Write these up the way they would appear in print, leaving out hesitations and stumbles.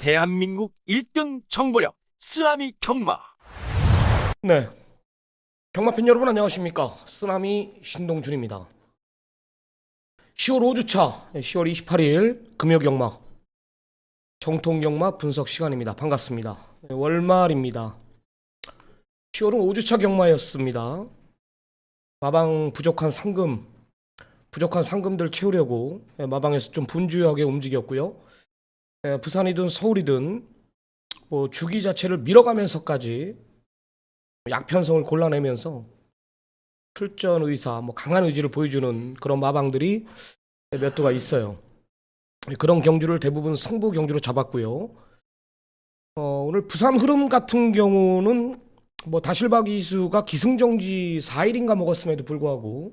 대한민국 1등 정보력 쓰나미 경마. 네, 경마팬 여러분 안녕하십니까. 쓰나미 신동준입니다. 10월 5주차 10월 28일 금요경마 정통경마 분석 시간입니다. 반갑습니다. 월말입니다. 10월은 5주차 경마였습니다. 마방 부족한 상금들 채우려고 마방에서 좀 분주하게 움직였고요. 부산이든 서울이든 뭐 주기 자체를 밀어가면서까지 약편성을 골라내면서 출전 의사, 강한 의지를 보여주는 그런 마방들이 몇 두가 있어요. 그런 경주를 대부분 승부 경주로 잡았고요. 오늘 부산 흐름 같은 경우는 다실바 기수가 기승정지 4일인가 먹었음에도 불구하고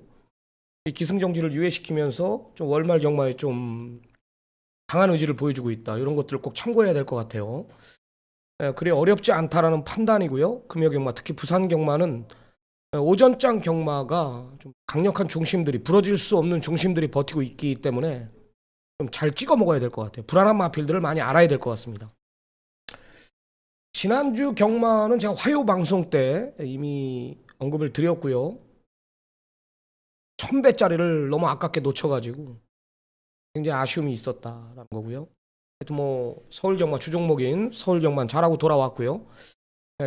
이 기승정지를 유예시키면서 좀 월말 경마에 좀 강한 의지를 보여주고 있다. 이런 것들을 꼭 참고해야 될 것 같아요. 그리 어렵지 않다라는 판단이고요. 금요 경마, 특히 부산 경마는 오전장 경마가 좀 강력한 중심들이, 부러질 수 없는 중심들이 버티고 있기 때문에 좀 잘 찍어 먹어야 될 것 같아요. 불안한 마필들을 많이 알아야 될 것 같습니다. 지난주 경마는 제가 화요 방송 때 이미 언급을 드렸고요. 1000배짜리를 너무 아깝게 놓쳐가지고 굉장히 아쉬움이 있었다라는 거고요. 하여튼 서울 경마 주종목인 서울 경마는 잘하고 돌아왔고요.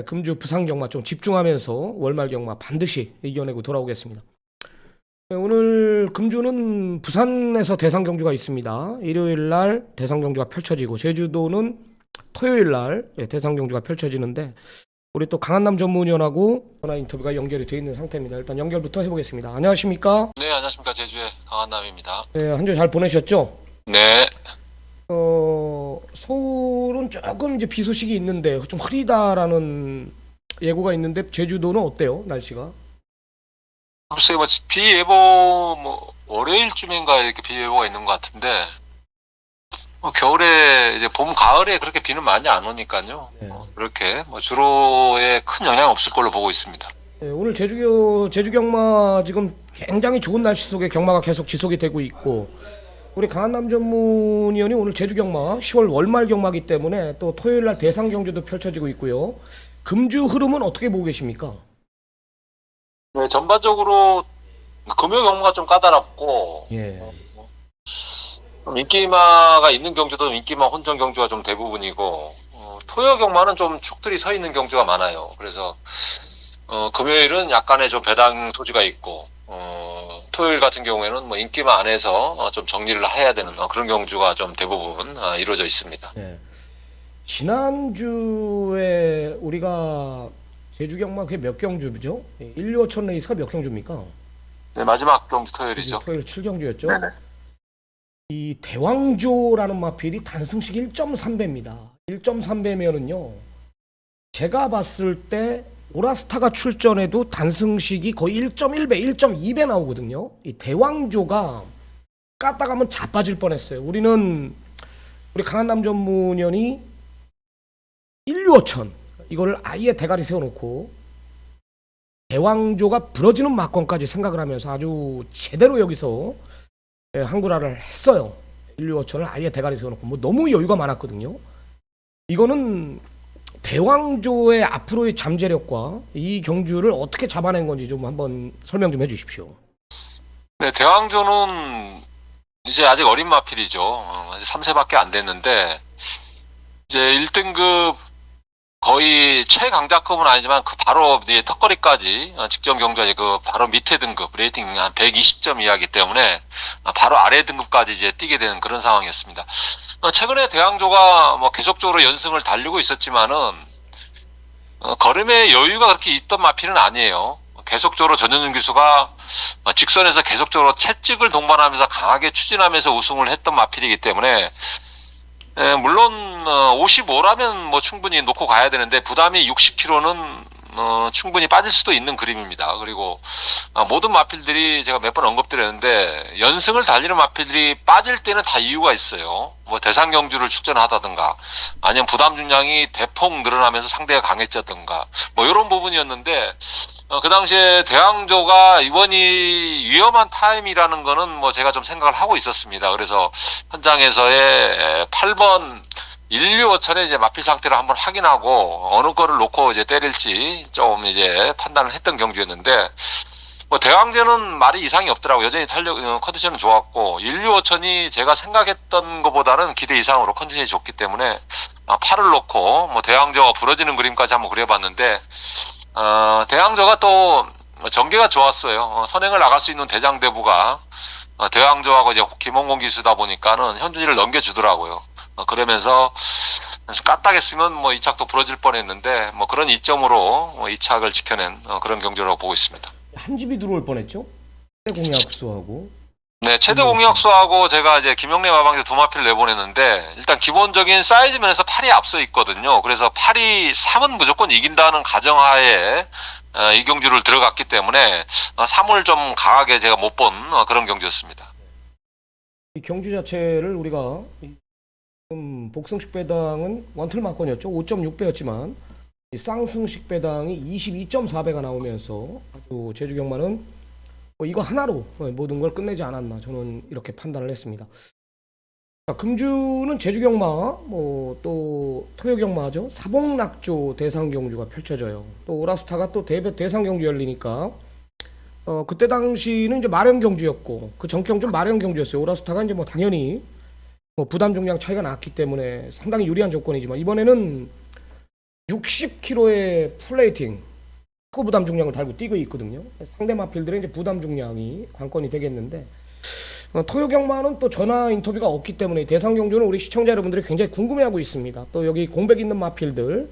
금주 부산 경마 좀 집중하면서 월말 경마 반드시 이겨내고 돌아오겠습니다. 오늘 금주는 부산에서 대상 경주가 있습니다. 일요일 날 대상 경주가 펼쳐지고 제주도는 토요일 날 대상 경주가 펼쳐지는데 우리 또 강한남 전문위원하고 전화 인터뷰가 연결이 되어 있는 상태입니다. 일단 연결부터 해보겠습니다. 안녕하십니까? 네, 안녕하십니까. 제주의 강한남입니다. 네, 한 주 잘 보내셨죠? 네. 서울은 조금 이제 비 소식이 있는데 좀 흐리다라는 예고가 있는데 제주도는 어때요? 날씨가? 글쎄요, 비 예보, 월요일쯤인가 이렇게 비 예보가 있는 것 같은데, 겨울에, 이제 봄, 가을에 그렇게 비는 많이 안 오니까요. 네. 그렇게, 주로에 큰 영향 없을 걸로 보고 있습니다. 네, 오늘 제주 경마 지금 굉장히 좋은 날씨 속에 경마가 계속 지속이 되고 있고, 우리 강한남 전문위원이 오늘 제주 경마 10월 월말 경마이기 때문에 또 토요일 날 대상 경주도 펼쳐지고 있고요. 금주 흐름은 어떻게 보고 계십니까? 네, 전반적으로 금요 경마가 좀 까다롭고, 예. 좀 인기마가 있는 경주도 인기마 혼전 경주가 좀 대부분이고, 토요 경마는 좀 축들이 서 있는 경주가 많아요. 그래서, 금요일은 약간의 좀 배당 소지가 있고, 토요일 같은 경우에는 인기마 안에서 좀 정리를 해야 되는 그런 경주가 좀 대부분 이루어져 있습니다. 네. 지난주에 우리가 제주 경마 그게 몇 경주죠? 1, 2, 5천 레이스가 몇 경주입니까? 네, 마지막 경주 토요일이죠. 토요일 7경주였죠? 네네. 이 대왕조라는 마필이 단승식 1.3배입니다. 1.3배면은요, 제가 봤을 때 오라스타가 출전해도 단승식이 거의 1.1배, 1.2배 나오거든요. 이 대왕조가 까다가면 자빠질 뻔했어요. 우리 강한남 전문위원이 1, 2, 5천 이거를 아예 대가리 세워놓고 대왕조가 부러지는 막권까지 생각을 하면서 아주 제대로 여기서 한구라를 했어요. 1, 2, 5천을 아예 대가리 세워놓고 너무 여유가 많았거든요. 이거는 대왕조의 앞으로의 잠재력과 이 경주를 어떻게 잡아낸 건지 좀 한번 설명 좀 해주십시오. 네, 대왕조는 이제 아직 어린 마필이죠. 아직 3세밖에 안 됐는데, 이제 1등급 거의 최강자급은 아니지만 그 바로 턱걸이까지 직전 경주에 그 바로 밑에 등급 레이팅 한 120점 이하이기 때문에 바로 아래 등급까지 이제 뛰게 되는 그런 상황이었습니다. 최근에 대왕조가 계속적으로 연승을 달리고 있었지만은 걸음의 여유가 그렇게 있던 마필은 아니에요. 계속적으로 전현준 기수가 직선에서 계속적으로 채찍을 동반하면서 강하게 추진하면서 우승을 했던 마필이기 때문에 물론 55라면 충분히 놓고 가야 되는데 부담이 60kg는 충분히 빠질 수도 있는 그림입니다. 그리고 모든 마필들이 제가 몇 번 언급드렸는데 연승을 달리는 마필들이 빠질 때는 다 이유가 있어요. 대상 경주를 출전하다든가 아니면 부담 중량이 대폭 늘어나면서 상대가 강해졌던가 이런 부분이었는데 그 당시에 대항조가 이번이 위험한 타임이라는 거는 제가 좀 생각을 하고 있었습니다. 그래서 현장에서의 8번 1, 2, 5천의 이제 마필 상태를 한번 확인하고 어느 거를 놓고 이제 때릴지 좀 이제 판단을 했던 경주였는데 뭐 대왕제는 말이 이상이 없더라고. 여전히 탄력 컨디션은 좋았고 1, 2, 5천이 제가 생각했던 것보다는 기대 이상으로 컨디션이 좋기 때문에 팔을 놓고 뭐 대왕제가 부러지는 그림까지 한번 그려봤는데 대왕제가 또 전개가 좋았어요. 선행을 나갈 수 있는 대장대부가 대왕조하고 이제 김홍곤 기수다 보니까는 현준이를 넘겨주더라고요. 그러면서 까딱했으면 뭐 2착도 부러질 뻔했는데 뭐 그런 이점으로 2착을 지켜낸 그런 경주라고 보고 있습니다. 한 집이 들어올 뻔했죠. 공약수하고. 네, 최대 공약수하고 제가 이제 김영래 마방제 두 마필을 내보냈는데 일단 기본적인 사이즈 면에서 팔이 앞서 있거든요. 그래서 팔이 3은 무조건 이긴다는 가정하에 이 경주를 들어갔기 때문에 3을 좀 강하게 제가 못 본 그런 경주였습니다. 이 경주 자체를 우리가 복승식 배당은 원틀 막권이었죠. 5.6배였지만 이 쌍승식 배당이 22.4배가 나오면서 아주 제주경마는 이거 하나로 모든 걸 끝내지 않았나 저는 이렇게 판단을 했습니다. 자, 금주는 제주경마 또 토요경마죠. 사복낙조 대상경주가 펼쳐져요. 또 오라스타가 또 대상경주 열리니까 그때 당시는 이제 마련경주였고 그 전경주 마련경주였어요. 오라스타가 이제 뭐 당연히 부담 중량 차이가 났기 때문에 상당히 유리한 조건이지만 이번에는 60kg의 플레이팅 고부담 중량을 달고 뛰고 있거든요. 상대 마필들의 이제 부담 중량이 관건이 되겠는데 토요경마는 또 전화 인터뷰가 없기 때문에 대상 경주는 우리 시청자 여러분들이 굉장히 궁금해하고 있습니다. 또 여기 공백 있는 마필들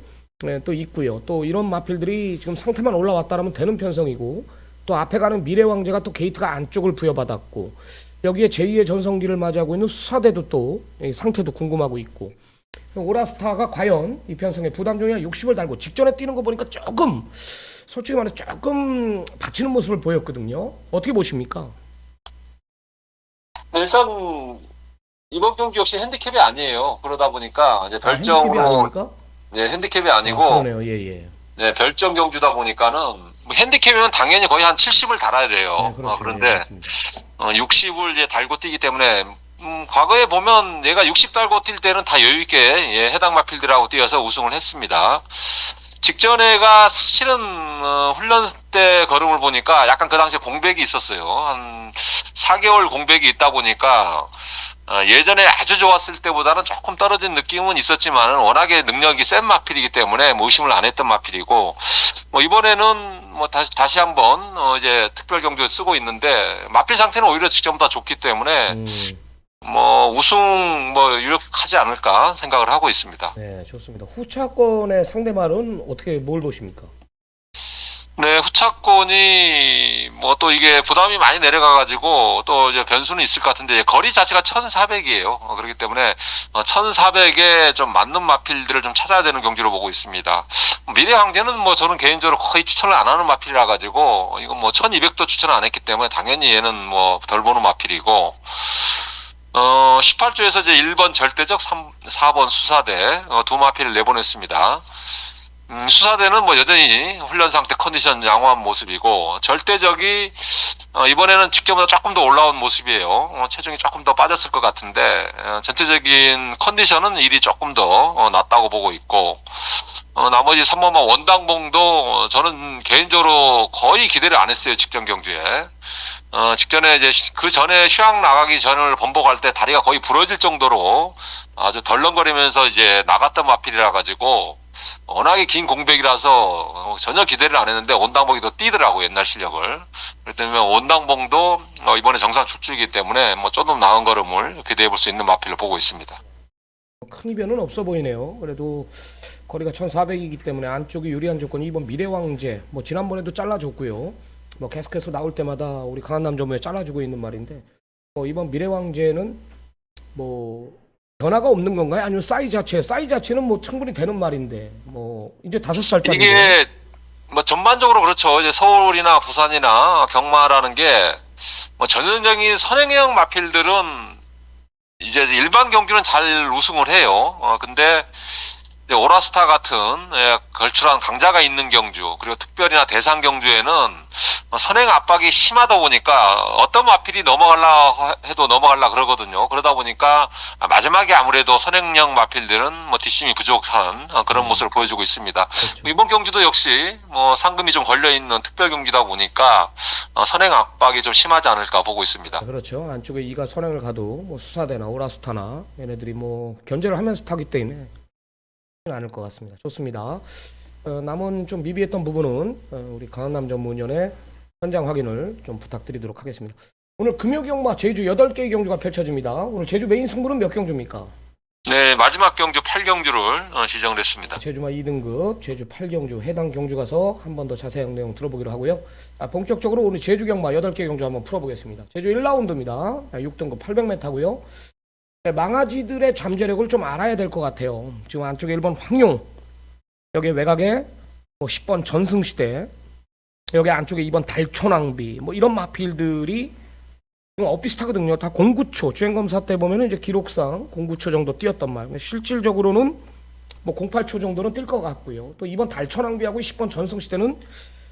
또 있고요. 또 이런 마필들이 지금 상태만 올라왔다라면 되는 편성이고 또 앞에 가는 미래왕제가 또 게이트가 안쪽을 부여받았고 여기에 제2의 전성기를 맞이하고 있는 수사대도 또 상태도 궁금하고 있고 오라스타가 과연 이 편성에 부담 중량 60을 달고 직전에 뛰는 거 보니까 조금 솔직히 말해서 조금 받치는 모습을 보였거든요. 어떻게 보십니까? 네, 일단 이번 경주 역시 핸디캡이 아니에요. 그러다 보니까 이제 별점으로 핸디캡이 네, 핸디캡이 아니고 그러네요. 예. 네, 별점 경주다 보니까는 뭐 핸디캡이면 당연히 거의 한 70을 달아야 돼요. 네, 그렇죠. 그런데 예, 60을 이제 달고 뛰기 때문에 과거에 보면 얘가 60 달고 뛸 때는 다 여유 있게 해당 마필들하고 뛰어서 우승을 했습니다. 직전에가 사실은 훈련 때 걸음을 보니까 약간 그 당시에 공백이 있었어요. 한 4개월 공백이 있다 보니까 예전에 아주 좋았을 때보다는 조금 떨어진 느낌은 있었지만 워낙에 능력이 센 마필이기 때문에 뭐 의심을 안 했던 마필이고 뭐 이번에는 뭐 다시 한번 이제 특별 경주 쓰고 있는데 마필 상태는 오히려 직전보다 좋기 때문에 뭐 우승 뭐 유력하지 않을까 생각을 하고 있습니다. 네, 좋습니다. 후차권의 상대말은 어떻게 뭘 보십니까? 네, 후차권이 뭐 또 이게 부담이 많이 내려가가지고 또 이제 변수는 있을 것 같은데 거리 자체가 1,400이에요. 그렇기 때문에 1,400에 좀 맞는 마필들을 좀 찾아야 되는 경주로 보고 있습니다. 미래왕제는 뭐 저는 개인적으로 거의 추천을 안 하는 마필이라 가지고 이건 뭐 1,200도 추천을 안 했기 때문에 당연히 얘는 뭐 덜 보는 마필이고 18조에서 이제 1번 절대적 4번 수사대 두 마필을 내보냈습니다. 수사대는 뭐 여전히 훈련 상태 컨디션 양호한 모습이고 절대적이 이번에는 직전보다 조금 더 올라온 모습이에요. 체중이 조금 더 빠졌을 것 같은데 전체적인 컨디션은 일이 조금 더 낫다고 보고 있고 나머지 3번마 원당봉도 저는 개인적으로 거의 기대를 안 했어요. 직전 경주에. 직전에 이제 그 전에 휴양 나가기 전을 번복할 때 다리가 거의 부러질 정도로 아주 덜렁거리면서 이제 나갔던 마필이라 가지고 워낙에 긴 공백이라서 전혀 기대를 안 했는데 원당봉이 더 뛰더라고 옛날 실력을. 그렇기 때문에 원당봉도 이번에 정상 출주이기 때문에 뭐 조금 나은 걸음을 기대해 볼 수 있는 마필을 보고 있습니다. 큰 이변은 없어 보이네요. 그래도 거리가 1,400이기 때문에 안쪽이 유리한 조건 2번 미래왕제 뭐 지난번에도 잘라줬고요. 뭐 계속해서 나올 때마다 우리 강한남 전무에 잘라주고 있는 말인데 이번 미래왕제는 뭐 변화가 없는 건가요? 아니면 사이즈 자체는 뭐 충분히 되는 말인데 뭐 이제 5살짜리 이게 뭐 전반적으로 그렇죠. 이제 서울이나 부산이나 경마라는 게 뭐 전형적인 선행형 마필들은 이제 일반 경기는 잘 우승을 해요. 근데 이제 오라스타 같은 걸출한 강자가 있는 경주, 그리고 특별이나 대상 경주에는 선행 압박이 심하다 보니까 어떤 마필이 넘어갈라 해도 넘어갈라 그러거든요. 그러다 보니까 마지막에 아무래도 선행형 마필들은 뭐 뒷심이 부족한 그런 모습을 보여주고 있습니다. 그렇죠. 이번 경주도 역시 뭐 상금이 좀 걸려 있는 특별 경기다 보니까 선행 압박이 좀 심하지 않을까 보고 있습니다. 그렇죠. 안쪽에 이가 선행을 가도 뭐 수사대나 오라스타나 얘네들이 뭐 견제를 하면서 타기 때문에 않을 것 같습니다. 좋습니다. 남은 좀 미비했던 부분은 우리 강한남 전문위원의 현장 확인을 좀 부탁드리도록 하겠습니다. 오늘 금요경마 제주 8개의 경주가 펼쳐집니다. 오늘 제주 메인 승부는 몇 경주입니까? 네, 마지막 경주 8경주를 지정을 했습니다. 제주마 2등급 제주 8경주 해당 경주 가서 한 번 더 자세한 내용 들어보기로 하고요. 본격적으로 오늘 제주 경마 8개 경주 한번 풀어보겠습니다. 제주 1라운드입니다. 6등급 800m고요. 망아지들의 잠재력을 좀 알아야 될 것 같아요. 지금 안쪽에 1번 황용, 여기 외곽에 뭐 10번 전승시대, 여기 안쪽에 2번 달초낭비, 뭐 이런 마필들이 엇비슷하거든요. 다 09초 주행검사 때 보면은 이제 기록상 09초 정도 뛰었단 말이에요. 실질적으로는 뭐 08초 정도는 뛸 것 같고요. 또 2번 달초낭비하고 10번 전승시대는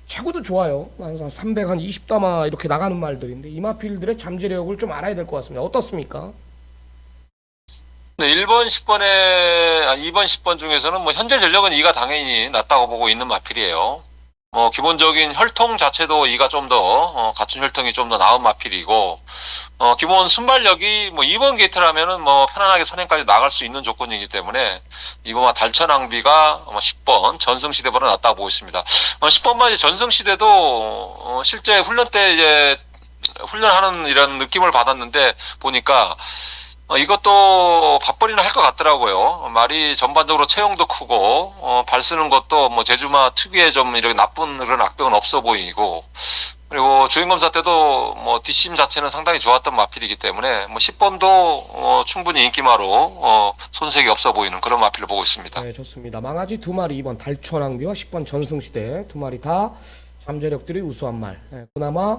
최고도 좋아요. 항상 320담아 이렇게 나가는 말들인데 이 마필들의 잠재력을 좀 알아야 될 것 같습니다. 어떻습니까? 네, 1번, 10번에, 2번, 10번 중에서는 뭐 현재 전력은 2가 당연히 낫다고 보고 있는 마필이에요. 뭐 기본적인 혈통 자체도 2가 좀 더 갖춘 혈통이 좀 더 나은 마필이고 기본 순발력이 뭐 2번 게이트라면은 뭐 편안하게 선행까지 나갈 수 있는 조건이기 때문에 이번 달천왕비가 10번 전승시대보다 낫다고 보고 있습니다. 10번만 이제 전승시대도 실제 훈련 때 이제 훈련하는 이런 느낌을 받았는데 보니까 이것도 밥벌이는 할 것 같더라고요. 말이 전반적으로 체형도 크고, 발 쓰는 것도 뭐 제주마 특유의 좀 이렇게 나쁜 그런 악병은 없어 보이고, 그리고 주행검사 때도 뭐 뒷심 자체는 상당히 좋았던 마필이기 때문에 뭐 10번도 충분히 인기마로 손색이 없어 보이는 그런 마필을 보고 있습니다. 네, 좋습니다. 망아지 2마리 2번 달초낭비와 10번 전승시대 2마리 다 잠재력들이 우수한 말. 네, 그나마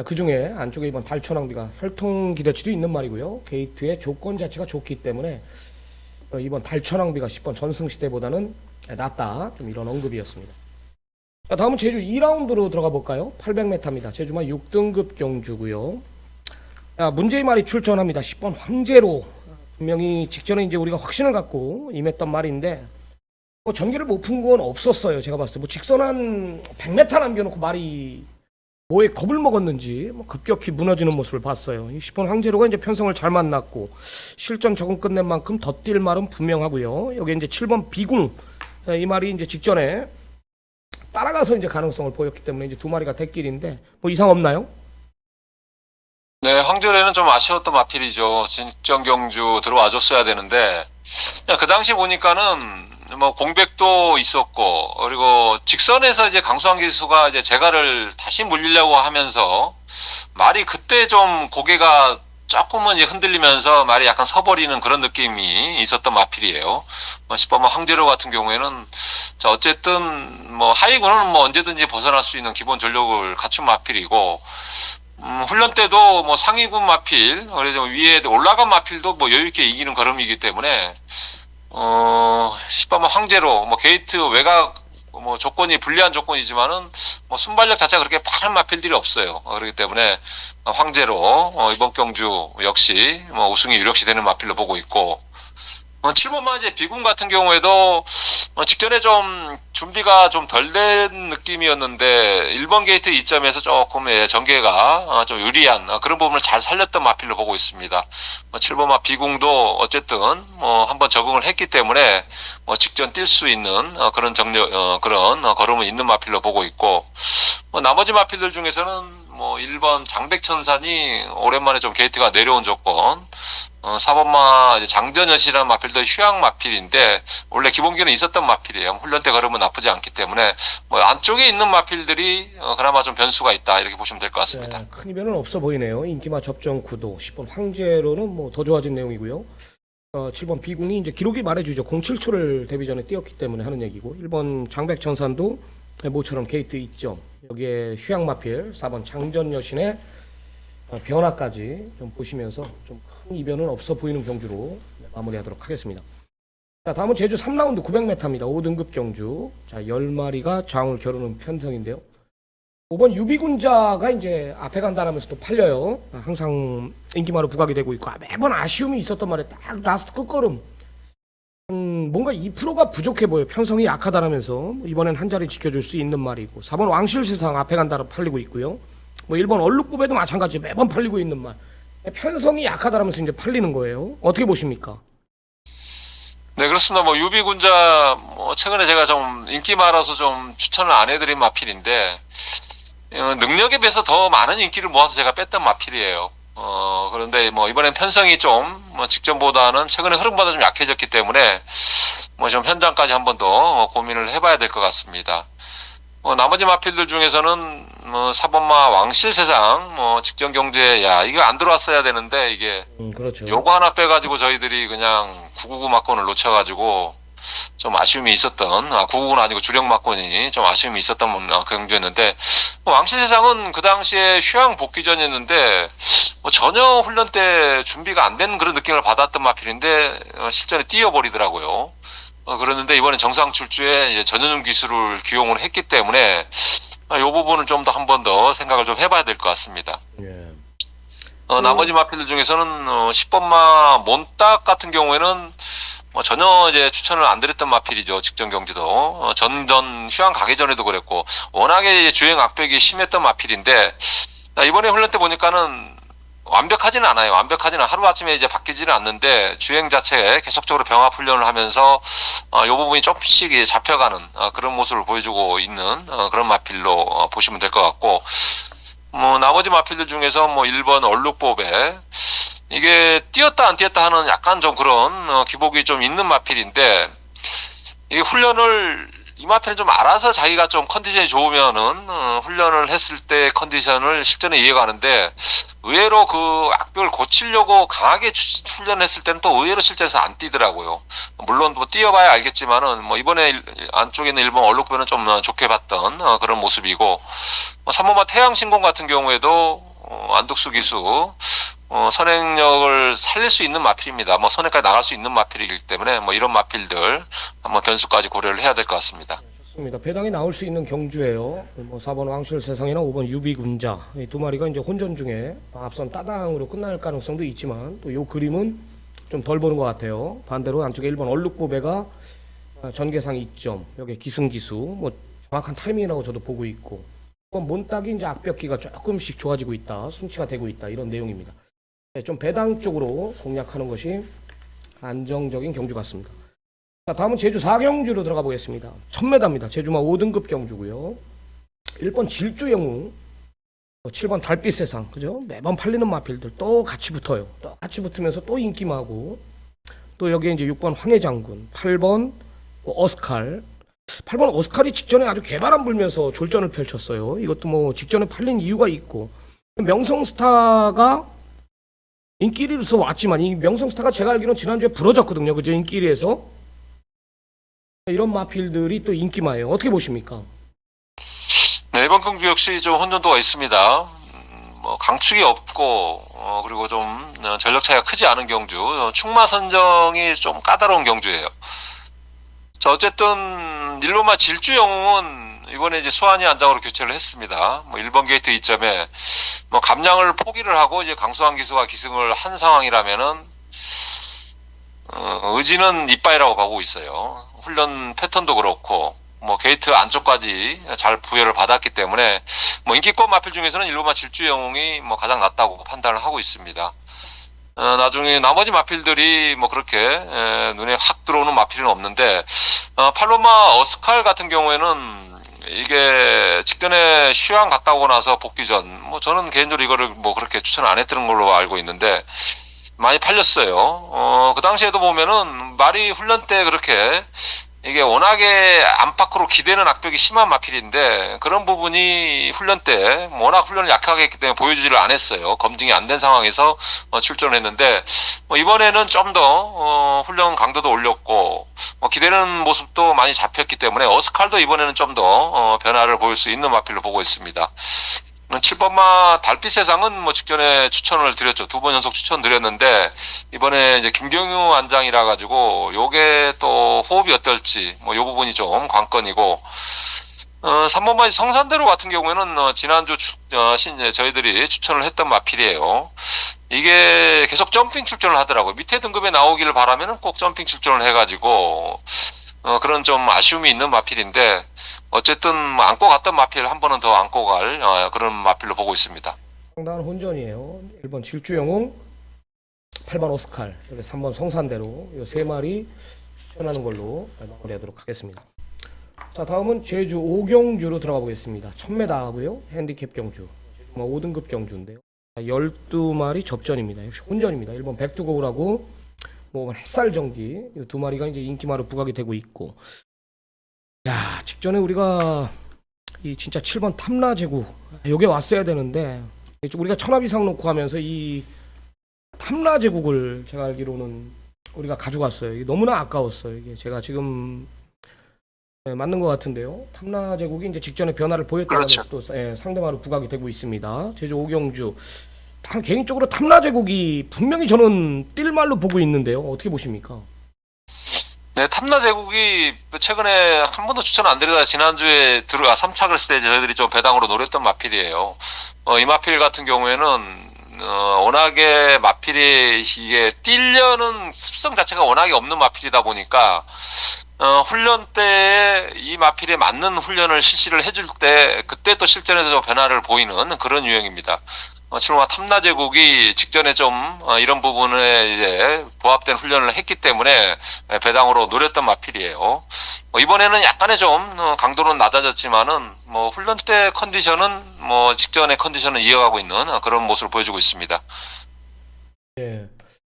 그 중에 안쪽에 이번 달초낭비가 혈통 기대치도 있는 말이고요. 게이트의 조건 자체가 좋기 때문에 이번 달초낭비가 10번 전승시대보다는 낫다. 좀 이런 언급이었습니다. 자, 다음은 제주 2라운드로 들어가 볼까요? 800m입니다. 제주마 6등급 경주고요. 문제의 말이 출전합니다. 10번 황제로. 분명히 직전에 이제 우리가 확신을 갖고 임했던 말인데 뭐 전개를 못 푼 건 없었어요. 제가 봤을 때 뭐 직선한 100m 남겨놓고 말이 뭐에 겁을 먹었는지 뭐 급격히 무너지는 모습을 봤어요. 10번 황제로가 이제 편성을 잘 만났고 실전 적응 끝낸 만큼 더 뛸 말은 분명하고요. 여기 이제 7번 비궁 이 말이 이제 직전에 따라가서 이제 가능성을 보였기 때문에 이제 2마리가 대길인데 뭐 이상 없나요? 네, 황제로에는 좀 아쉬웠던 마필이죠. 진정 경주 들어와줬어야 되는데 그냥 그 당시 보니까는 뭐 공백도 있었고 그리고 직선에서 이제 강수환 기수가 이제 제가를 다시 물리려고 하면서 말이 그때 좀 고개가 조금은 이제 흔들리면서 말이 약간 서버리는 그런 느낌이 있었던 마필이에요. 10번 황제로 같은 경우에는 자 어쨌든 뭐 하이군은 뭐 언제든지 벗어날 수 있는 기본 전력을 갖춘 마필이고 훈련 때도 뭐 상위군 마필 그래서 위에 올라간 마필도 뭐 여유있게 이기는 걸음이기 때문에 10번 황제로 뭐 게이트 외곽 뭐 조건이 불리한 조건이지만은 뭐 순발력 자체가 그렇게 빠른 마필들이 없어요. 그렇기 때문에 황제로 이번 경주 역시 뭐 우승이 유력시 되는 마필로 보고 있고 7번만 이제 비군 같은 경우에도 직전에 좀 준비가 좀 덜 된 느낌이었는데 1번 게이트 이점에서 조금 전개가 좀 유리한 그런 부분을 잘 살렸던 마필로 보고 있습니다. 7번마 비궁도 어쨌든 한번 적응을 했기 때문에 직전 뛸 수 있는 그런 정력 그런 걸음은 있는 마필로 보고 있고 나머지 마필들 중에서는 1번 장백천산이 오랜만에 좀 게이트가 내려온 조건 4번마 장전여시라는 마필도 휴양 마필인데 원래 기본기는 있었던 마필이에요. 훈련 때 걸으면 나쁘지 않기 때문에 안쪽에 있는 마필들이 그나마 좀 변수가 있다 이렇게 보시면 될 것 같습니다. 네, 큰 이변은 없어 보이네요. 인기마 접전 구도 10번 황제로는 뭐 더 좋아진 내용이고요. 7번 비궁이 이제 기록이 말해주죠. 07초를 데뷔 전에 뛰었기 때문에 하는 얘기고 1번 장백천산도 모처럼 게이트 있죠. 여기에 휴양 마필 4번 장전여신의 변화까지 좀 보시면서 좀 큰 이변은 없어 보이는 경주로 마무리하도록 하겠습니다. 자, 다음은 제주 3라운드 900m입니다. 5등급 경주. 자, 10마리가 장을 겨루는 편성인데요. 5번 유비군자가 이제 앞에 간다라면서 또 팔려요. 항상 인기마로 부각이 되고 있고, 매번 아쉬움이 있었단 말이에요. 딱 라스트 끝걸음. 뭔가 2%가 부족해 보여요. 편성이 약하다라면서 이번엔 한 자리 지켜줄 수 있는 말이고, 4번 왕실세상 앞에 간다라 팔리고 있고요. 뭐 1번 얼룩법에도 마찬가지 매번 팔리고 있는 말. 편성이 약하다라면서 이제 팔리는 거예요. 어떻게 보십니까? 네, 그렇습니다. 뭐 유비군자 최근에 제가 좀 인기 많아서 좀 추천을 안 해드린 마필인데 능력에 비해서 더 많은 인기를 모아서 제가 뺐던 마필이에요. 그런데 뭐 이번엔 편성이 좀 직전보다는 최근에 흐름보다 좀 약해졌기 때문에 뭐 좀 현장까지 한 번 더 고민을 해봐야 될 것 같습니다. 나머지 마필들 중에서는 4번마 왕실세상 직전 경주에 이거 안 들어왔어야 되는데 이게 그렇죠. 요거 하나 빼가지고 저희들이 그냥 999 막권을 놓쳐가지고 좀 아쉬움이 있었던 999는 아니고 주력 막권이 좀 아쉬움이 있었던 경주였는데 왕실세상은 그 당시에 휴양 복귀전이었는데 전혀 훈련 때 준비가 안 된 그런 느낌을 받았던 마필인데 실전에 뛰어버리더라고요. 그랬는데 이번에 정상 출주에 이제 전현웅 기술을 기용을 했기 때문에 이 부분은 좀 더 한 번 더 생각을 좀 해봐야 될 것 같습니다. 예. 나머지 마필들 중에서는 10번마 몬딱 같은 경우에는 전혀 이제 추천을 안 드렸던 마필이죠. 직전 경기도 전전 휴양 가기 전에도 그랬고 워낙에 이제 주행 악벽이 심했던 마필인데 이번에 훈련 때 보니까는 완벽하지는 않아요. 완벽하지는 하루아침에 이제 바뀌지는 않는데 주행 자체에 계속적으로 병합 훈련을 하면서 이 부분이 조금씩 잡혀가는 그런 모습을 보여주고 있는 그런 마필로 보시면 될 것 같고 나머지 마필들 중에서 1번 얼룩법에 이게 뛰었다 안 뛰었다 하는 약간 좀 그런 기복이 좀 있는 마필인데 이게 훈련을 이 마필은 좀 알아서 자기가 좀 컨디션이 좋으면은 훈련을 했을 때 컨디션을 실전에 이어가는데 의외로 그 악벽을 고치려고 강하게 훈련했을 때는 또 의외로 실전에서 안 뛰더라고요. 물론 뭐 뛰어봐야 알겠지만은 이번에 안쪽에 있는 1번 얼룩배는 좀 좋게 봤던 그런 모습이고 3번마 태양신공 같은 경우에도 안덕수 기수 선행력을 살릴 수 있는 마필입니다. 선행까지 나갈 수 있는 마필이기 때문에 이런 마필들 한번 변수까지 고려를 해야 될 것 같습니다. 좋습니다. 배당이 나올 수 있는 경주예요. 4번 왕실세상이나 5번 유비군자 이 두 마리가 이제 혼전 중에 앞선 따당으로 끝날 가능성도 있지만 또 요 그림은 좀 덜 보는 것 같아요. 반대로 안쪽에 1번 얼룩보배가 전개상 2점, 여기 기승기수 정확한 타이밍이라고 저도 보고 있고 몬딱이 이제 악벽기가 조금씩 좋아지고 있다, 순치가 되고 있다 이런 내용입니다. 좀 배당 쪽으로 공략하는 것이 안정적인 경주 같습니다. 자, 다음은 제주 4경주로 들어가 보겠습니다. 1000m입니다. 제주마 5등급 경주고요. 1번 질주영웅, 7번 달빛세상, 그죠? 매번 팔리는 마필들 또 같이 붙어요. 또 같이 붙으면서 또 인기마고, 또 여기에 이제 6번 황해장군, 8번 어스칼, 8번 어스칼이 직전에 아주 개바람 불면서 졸전을 펼쳤어요. 이것도 직전에 팔린 이유가 있고, 명성스타가 인기리로서 왔지만 이 명성스타가 제가 알기로는 지난주에 부러졌거든요. 그죠? 인기리에서. 이런 마필들이 또 인기마예요. 어떻게 보십니까? 네, 이번 경주 역시 좀 혼돈도가 있습니다. 강축이 없고 그리고 좀 전력 차이가 크지 않은 경주, 충마 선정이 좀 까다로운 경주예요. 자, 어쨌든 1번마 질주영웅은 이번에 이제 수완이 안장으로 교체를 했습니다. 1번 게이트 2점에 감량을 포기를 하고 이제 강수환 기수가 기승을 한 상황이라면은 의지는 이빠이라고 보고 있어요. 훈련 패턴도 그렇고 게이트 안쪽까지 잘 부여를 받았기 때문에 인기권 마필 중에서는 1번마 질주영웅이 가장 낫다고 판단을 하고 있습니다. 나중에 나머지 마필들이 그렇게 눈에 확 들어오는 마필은 없는데 8번마 어스칼 같은 경우에는 이게 직전에 휴양 갔다 오고 나서 복귀 전 저는 개인적으로 이거를 그렇게 추천 안 했던 걸로 알고 있는데 많이 팔렸어요. 그 당시에도 보면은 말이 훈련 때 그렇게 이게 워낙에 안팎으로 기대는 악벽이 심한 마필인데 그런 부분이 훈련 때 워낙 훈련을 약하게 했기 때문에 보여주지를 않았어요. 검증이 안 된 상황에서 출전을 했는데 이번에는 좀 더 훈련 강도도 올렸고 기대는 모습도 많이 잡혔기 때문에 어스칼도 이번에는 좀 더 변화를 보일 수 있는 마필로 보고 있습니다. 7번마 달빛세상은 직전에 추천을 드렸죠. 2번 연속 추천 드렸는데 이번에 이제 김경유 안장이라 가지고 요게 또 또 호흡이 어떨지 뭐 이 부분이 좀 관건이고 3번 마이 성산대로 같은 경우에는 지난주 저희들이 추천을 했던 마필이에요. 이게 계속 점핑 출전을 하더라고요. 밑에 등급에 나오기를 바라면은 꼭 점핑 출전을 해가지고 그런 좀 아쉬움이 있는 마필인데 어쨌든 안고 갔던 마필 한 번은 더 안고 갈 그런 마필로 보고 있습니다. 상당한 혼전이에요. 1번 질주영웅, 8번 오스칼, 3번 성산대로 이 세 마리 추천하는 걸로 마무리하도록 하겠습니다. 자, 다음은 제주 5경주로 들어가 보겠습니다. 1000m 하고요. 핸디캡 경주. 5등급 경주인데요. 12마리 접전입니다. 역시 혼전입니다. 1번 백두고울하고 뭐 햇살 전기 이 두 마리가 이제 인기마로 부각이 되고 있고. 야, 직전에 우리가 이 진짜 7번 탐라제국 요게 왔어야 되는데 우리가 1000합 이상 놓고 하면서 이 탐라제국을 제가 알기로는 우리가 가져갔어요. 이게 너무나 아까웠어요. 이게 제가 지금 맞는 것 같은데요. 탐라제국이 이제 직전에 변화를 보였다면서 또 상대마로 부각이 되고 있습니다. 제주 5경주. 개인적으로 탐라제국이 분명히 저는 뛸 말로 보고 있는데요. 어떻게 보십니까? 네, 탐라제국이 최근에 한 번도 추천 안 드리다가 지난주에 3착을 했을 때 저희들이 좀 배당으로 노렸던 마필이에요. 이 마필 같은 경우에는 워낙에 마필이 이게 뛰려는 습성 자체가 워낙에 없는 마필이다 보니까 훈련 때에 이 마필에 맞는 훈련을 실시를 해줄 때 그때 또 실전에서 좀 변화를 보이는 그런 유형입니다. 7번 탐라제국이 직전에 좀 이런 부분에 이제 부합된 훈련을 했기 때문에 배당으로 노렸던 마필이에요. 이번에는 약간의 좀 강도는 낮아졌지만은 뭐 훈련 때 컨디션은 뭐 직전의 컨디션을 이어가고 있는 그런 모습을 보여주고 있습니다. 예.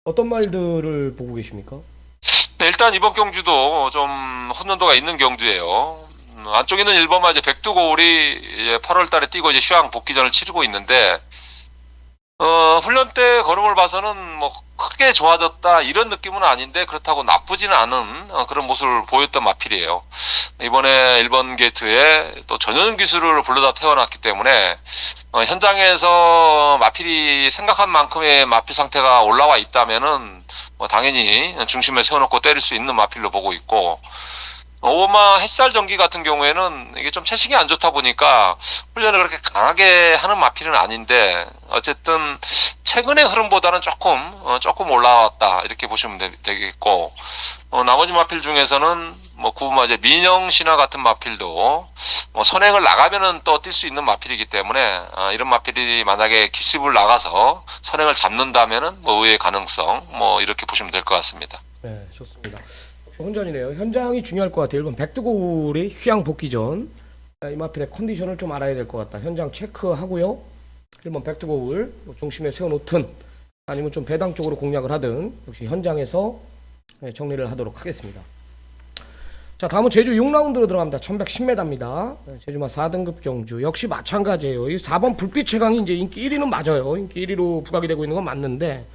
어떤 말들을 보고 계십니까? 네, 일단 이번 경주도 좀 혼돈도가 있는 경주예요. 안쪽에는 1번마 이제 백두고울이 8월 달에 뛰고 이제 휴양 복귀전을 치르고 있는데 훈련 때 걸음을 봐서는 뭐 크게 좋아졌다 이런 느낌은 아닌데 그렇다고 나쁘지는 않은 그런 모습을 보였던 마필이에요. 이번에 1번 게이트에 또 전용 기술을 불러다 태워놨기 때문에 현장에서 마필이 생각한 만큼의 마필 상태가 올라와 있다면은 뭐 당연히 중심에 세워놓고 때릴 수 있는 마필로 보고 있고 5번마 햇살 전기 같은 경우에는 이게 좀 채식이 안 좋다 보니까 훈련을 그렇게 강하게 하는 마필은 아닌데 어쨌든 최근의 흐름보다는 조금 올라왔다 이렇게 보시면 되겠고 나머지 마필 중에서는 뭐 9번마 이제 민영 신화 같은 마필도 뭐 선행을 나가면은 또 뛸 수 있는 마필이기 때문에 이런 마필이 만약에 기습을 나가서 선행을 잡는다면은 뭐 의외의 가능성 뭐 이렇게 보시면 될 것 같습니다. 네, 좋습니다. 혼전이네요. 현장이 중요할 것 같아요. 1번 백두고울이 휴양 복귀전. 이 마필의 컨디션을 좀 알아야 될 것 같다. 현장 체크하고요. 1번 백두고울 중심에 세워놓든 아니면 좀 배당 쪽으로 공략을 하든 역시 현장에서 정리를 하도록 하겠습니다. 자, 다음은 제주 6라운드로 들어갑니다. 1110m입니다. 제주마 4등급 경주. 역시 마찬가지예요. 이 4번 불빛 최강이 이제 인기 1위는 맞아요. 인기 1위로 부각이 되고 있는 건 맞는데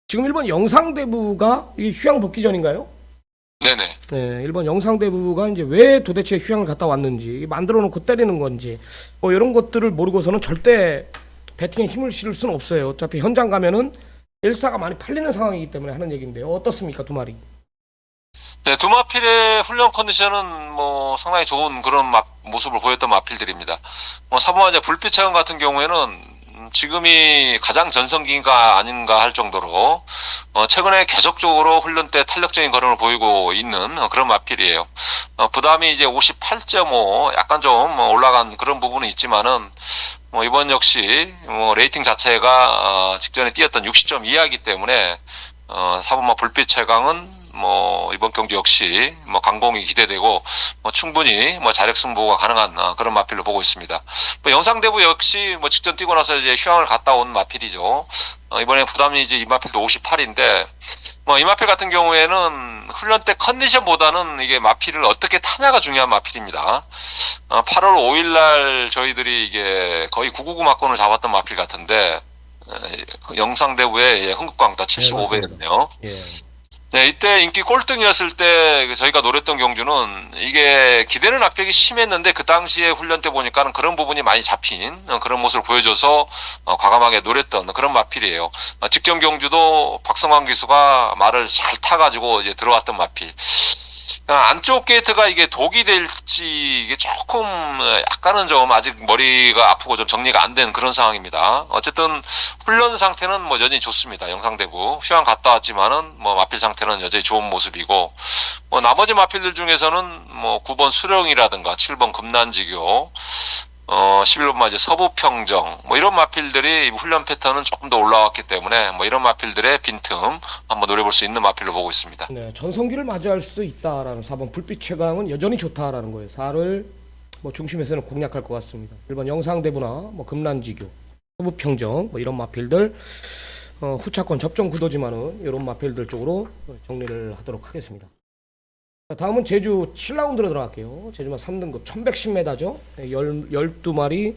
지금 1번 영상대부가 이 휴양 복귀전인가요? 네네. 네, 일본 영상대부가 이제 왜 도대체 휴양을 갔다 왔는지 만들어 놓고 때리는 건지 뭐 이런 것들을 모르고서는 절대 배팅에 힘을 실을 수는 없어요. 어차피 현장 가면은 일사가 많이 팔리는 상황이기 때문에 하는 얘기인데요. 어떻습니까, 두 마리? 네, 두 마필의 훈련 컨디션은 뭐 상당히 좋은 그런 모습을 보였던 마필들입니다. 뭐 3번 이제 불빛 체험 같은 경우에는 지금이 가장 전성기가 아닌가 할 정도로 최근에 계속적으로 훈련 때 탄력적인 걸음을 보이고 있는 그런 마필이에요. 부담이 이제 58.5 약간 좀 올라간 그런 부분은 있지만은 뭐 이번 역시 뭐 레이팅 자체가 직전에 뛰었던 60점 이하이기 때문에 4번마 불빛 최강은 뭐 이번 경기 역시 뭐 강공이 기대되고 뭐 충분히 뭐 자력 승부가 가능한 그런 마필로 보고 있습니다. 뭐 영상대부 역시 뭐 직전 뛰고 나서 이제 휴양을 갔다 온 마필이죠. 이번에 부담이 이제 이 마필도 58인데 뭐 이 마필 같은 경우에는 훈련 때 컨디션보다는 이게 마필을 어떻게 타냐가 중요한 마필입니다. 8월 5일 날 저희들이 이게 거의 999 막권을 잡았던 마필 같은데 영상대부의 흥국광타 75배였네요. 예. 네, 이때 인기 꼴등이었을 때 저희가 노렸던 경주는 이게 기대는 압박이 심했는데 그 당시에 훈련 때 보니까는 그런 부분이 많이 잡힌 그런 모습을 보여줘서 과감하게 노렸던 그런 마필이에요. 직전 경주도 박성환 기수가 말을 잘 타가지고 이제 들어왔던 마필. 안쪽 게이트가 이게 독이 될지 이게 조금 약간은 좀 아직 머리가 아프고 좀 정리가 안 된 그런 상황입니다. 어쨌든 훈련 상태는 뭐 여전히 좋습니다. 영상대부 휴양 갔다 왔지만은 뭐 마필 상태는 여전히 좋은 모습이고, 뭐 나머지 마필들 중에서는 뭐 9번 수령이라든가 7번 금난지교, 11번 이제 서부평정, 뭐 이런 마필들이 훈련 패턴은 조금 더 올라왔기 때문에 뭐 이런 마필들의 빈틈 한번 노려볼 수 있는 마필로 보고 있습니다. 네, 전성기를 맞이할 수도 있다라는 4번 불빛 최강은 여전히 좋다라는 거예요. 4를 뭐 중심에서는 공략할 것 같습니다. 1번 영상대부나 뭐 금난지교, 서부평정 뭐 이런 마필들 후차권 접종 구도지만은 이런 마필들 쪽으로 정리를 하도록 하겠습니다. 자, 다음은 제주 7라운드로 들어갈게요. 제주만 3등급 1110m죠. 12마리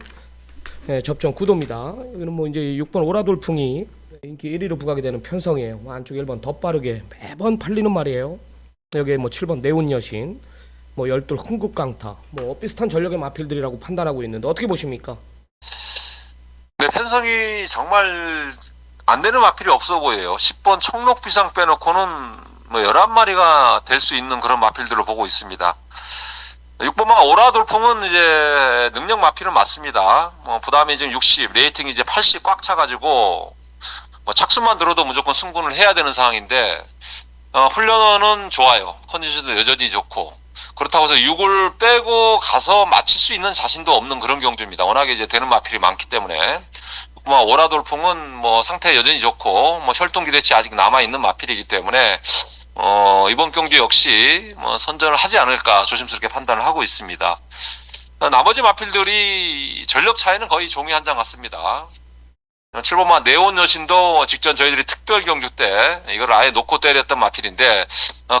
접종 구도입니다. 여기는 뭐 이제 6번 오라돌풍이 인기 1위로 부각이 되는 편성이에요. 뭐 안쪽 1번 더 빠르게 매번 팔리는 말이에요. 여기에 뭐 7번 네온여신, 뭐 12 흥국강타, 뭐 비슷한 전력의 마필들이라고 판단하고 있는데 어떻게 보십니까? 네, 편성이 정말 안 되는 마필이 없어 보여요. 10번 청록비상 빼놓고는 뭐 11마리가 될 수 있는 그런 마필들을 보고 있습니다. 6번마 오라돌풍은 이제 능력 마필은 맞습니다. 뭐 부담이 지금 60, 레이팅이 이제 80 꽉 차가지고 뭐 착수만 들어도 무조건 승군을 해야 되는 상황인데, 훈련은 좋아요. 컨디션도 여전히 좋고, 그렇다고 해서 6을 빼고 가서 맞출 수 있는 자신도 없는 그런 경주입니다. 워낙에 이제 되는 마필이 많기 때문에. 뭐 오라돌풍은 뭐 상태 여전히 좋고, 뭐 혈통 기대치 아직 남아 있는 마필이기 때문에 이번 경주 역시 뭐 선전을 하지 않을까 조심스럽게 판단을 하고 있습니다. 나머지 마필들이 전력 차이는 거의 종이 한 장 같습니다. 7번마 네온 여신도 직전 저희들이 특별 경주 때 이걸 아예 놓고 때렸던 마필인데,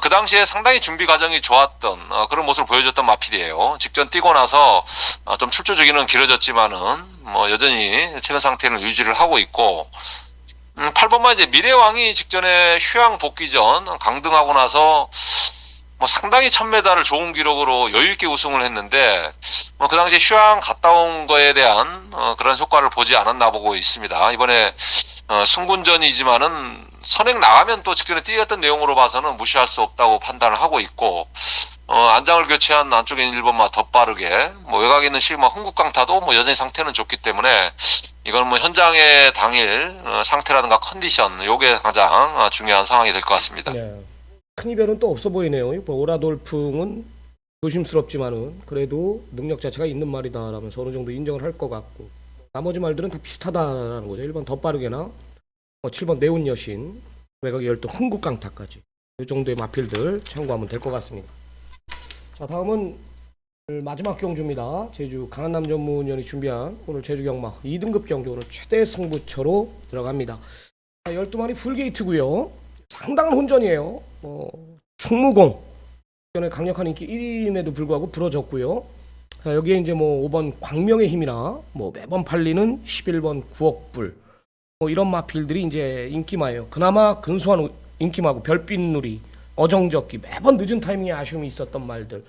그 당시에 상당히 준비 과정이 좋았던 그런 모습을 보여줬던 마필이에요. 직전 뛰고 나서 좀 출조 주기는 길어졌지만은 뭐 여전히 최근 상태를 유지를 하고 있고, 8번마 이제 미래왕이 직전에 휴양 복귀 전 강등하고 나서 뭐 상당히 1000m를 좋은 기록으로 여유있게 우승을 했는데, 뭐 그 당시에 휴양 갔다 온 거에 대한 그런 효과를 보지 않았나 보고 있습니다. 이번에 승군전이지만은 선행 나가면 또 직전에 뛰었던 내용으로 봐서는 무시할 수 없다고 판단을 하고 있고, 안장을 교체한 안쪽에 있는 1번마 더 빠르게, 뭐 외곽에 있는 시그마 흥국강타도 뭐 여전히 상태는 좋기 때문에 이건 뭐 현장의 당일 상태라든가 컨디션, 요게 가장 중요한 상황이 될 것 같습니다. 네. 큰 이변은 또 없어 보이네요. 뭐 오라돌풍은 조심스럽지만은 그래도 능력 자체가 있는 말이다라면서 어느 정도 인정을 할 것 같고, 나머지 말들은 다 비슷하다라는 거죠. 1번 더 빠르게나 7번 네온 여신, 외곽의 12 흥국강타까지 이 정도의 마필들 참고하면 될 것 같습니다. 자, 다음은 마지막 경주입니다. 제주 강한남 전문위원이 준비한 오늘 제주 경마 2등급 경주, 오늘 최대 승부처로 들어갑니다. 12마리 풀게이트고요. 상당한 혼전이에요. 충무공 전에 강력한 인기 1위임에도 불구하고 부러졌고요. 자, 여기에 이제 뭐 5번 광명의 힘이나 뭐 매번 팔리는 11번 9억 불, 뭐 이런 마필들이 이제 인기마예요. 그나마 근소한 인기마고 별빛누리, 어정적기, 매번 늦은 타이밍에 아쉬움이 있었던 말들,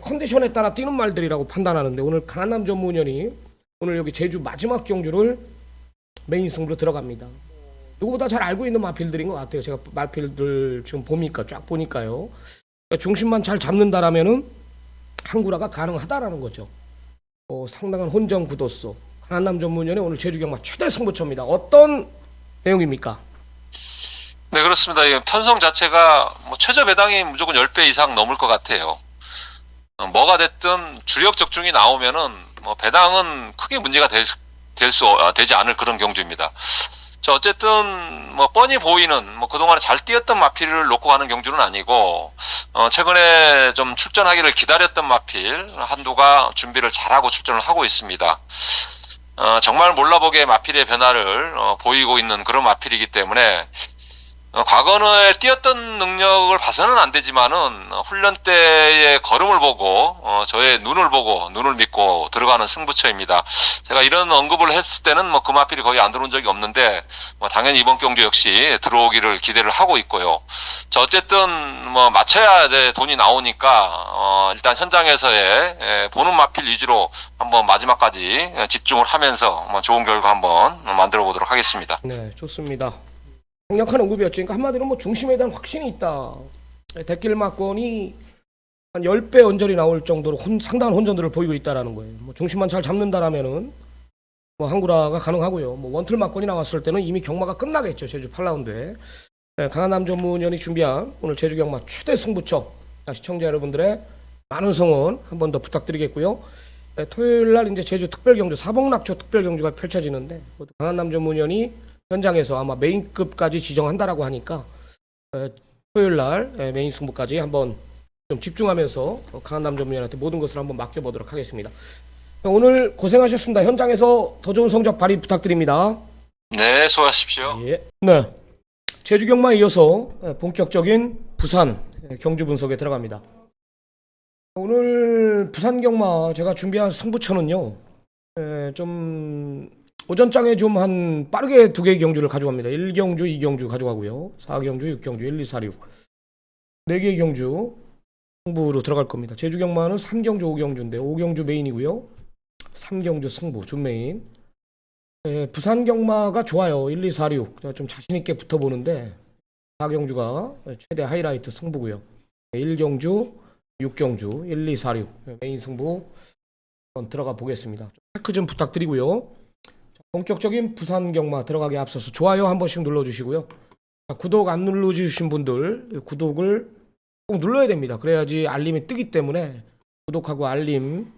컨디션에 따라 뛰는 말들이라고 판단하는데, 오늘 강한남 전문위원이 오늘 여기 제주 마지막 경주를 메인 승부로 들어갑니다. 누구보다 잘 알고 있는 마필들인 것 같아요. 제가 마필들 지금 쫙 보니까요. 중심만 잘 잡는다라면은 항구라가 가능하다라는 거죠. 상당한 혼전 구도수. 강한남 전문위원의 오늘 제주 경마 최대 승부처입니다. 어떤 내용입니까? 네, 그렇습니다. 이 편성 자체가 뭐 최저 배당이 무조건 10배 이상 넘을 것 같아요. 뭐가 됐든 주력 적중이 나오면은 뭐 배당은 크게 문제가 되지 않을 그런 경주입니다. 자, 어쨌든 뭐 뻔히 보이는 뭐 그동안에 잘 뛰었던 마필을 놓고 가는 경주는 아니고, 최근에 좀 출전하기를 기다렸던 마필 한두가 준비를 잘하고 출전을 하고 있습니다. 정말 몰라보게 마필의 변화를 보이고 있는 그런 마필이기 때문에, 과거에 뛰었던 능력을 봐서는 안 되지만은 훈련 때의 걸음을 보고 저의 눈을 보고 눈을 믿고 들어가는 승부처입니다. 제가 이런 언급을 했을 때는 뭐 그 마필이 거의 안 들어온 적이 없는데, 뭐 당연히 이번 경주 역시 들어오기를 기대를 하고 있고요. 자, 어쨌든 뭐 맞춰야 돼 돈이 나오니까 일단 현장에서의 보는 마필 위주로 한번 마지막까지 집중을 하면서 뭐 좋은 결과 한번 만들어 보도록 하겠습니다. 네, 좋습니다. 강력한 언급이었죠. 그러니까 한마디로 뭐 중심에 대한 확신이 있다. 대길 막건이 한 10배 언저리 나올 정도로 상당한 혼전들을 보이고 있다라는 거예요. 뭐 중심만 잘 잡는다라면은 뭐 한구라가 가능하고요. 뭐 원틀 막권이 나왔을 때는 이미 경마가 끝나겠죠. 제주 8라운드에. 네, 강한남 전문위원이 준비한 오늘 제주 경마 최대 승부처, 시청자 여러분들의 많은 성원 한 번 더 부탁드리겠고요. 네, 토요일 날 이제 제주 특별경주 사복낙초 특별경주가 펼쳐지는데 강한남 전문위원이 현장에서 아마 메인급까지 지정한다라고 하니까 토요일 날 메인 승부까지 한번 좀 집중하면서 강한남 전문위원한테 모든 것을 한번 맡겨보도록 하겠습니다. 오늘 고생하셨습니다. 현장에서 더 좋은 성적 발휘 부탁드립니다. 네, 수고하십시오. 예. 네. 제주 경마에 이어서 본격적인 부산 경주 분석에 들어갑니다. 오늘 부산 경마 제가 준비한 승부처는요, 좀 오전장에 좀 한 빠르게 두 개의 경주를 가져갑니다. 1경주, 2경주 가져가고요. 4경주, 6경주, 1, 2, 4, 6. 네 개의 경주 승부로 들어갈 겁니다. 제주 경마는 3경주, 5경주인데 5경주 메인이고요. 3경주 승부 준메인. 부산 경마가 좋아요. 1, 2, 4, 6. 제가 좀 자신 있게 붙어보는데 4경주가 최대 하이라이트 승부고요. 1경주, 6경주, 1, 2, 4, 6 메인 승부 한번 들어가 보겠습니다. 체크 좀 부탁드리고요. 본격적인 부산 경마 들어가기 앞서서 좋아요 한 번씩 눌러주시고요. 구독 안 눌러주신 분들 구독을 꼭 눌러야 됩니다. 그래야지 알림이 뜨기 때문에 구독하고 알림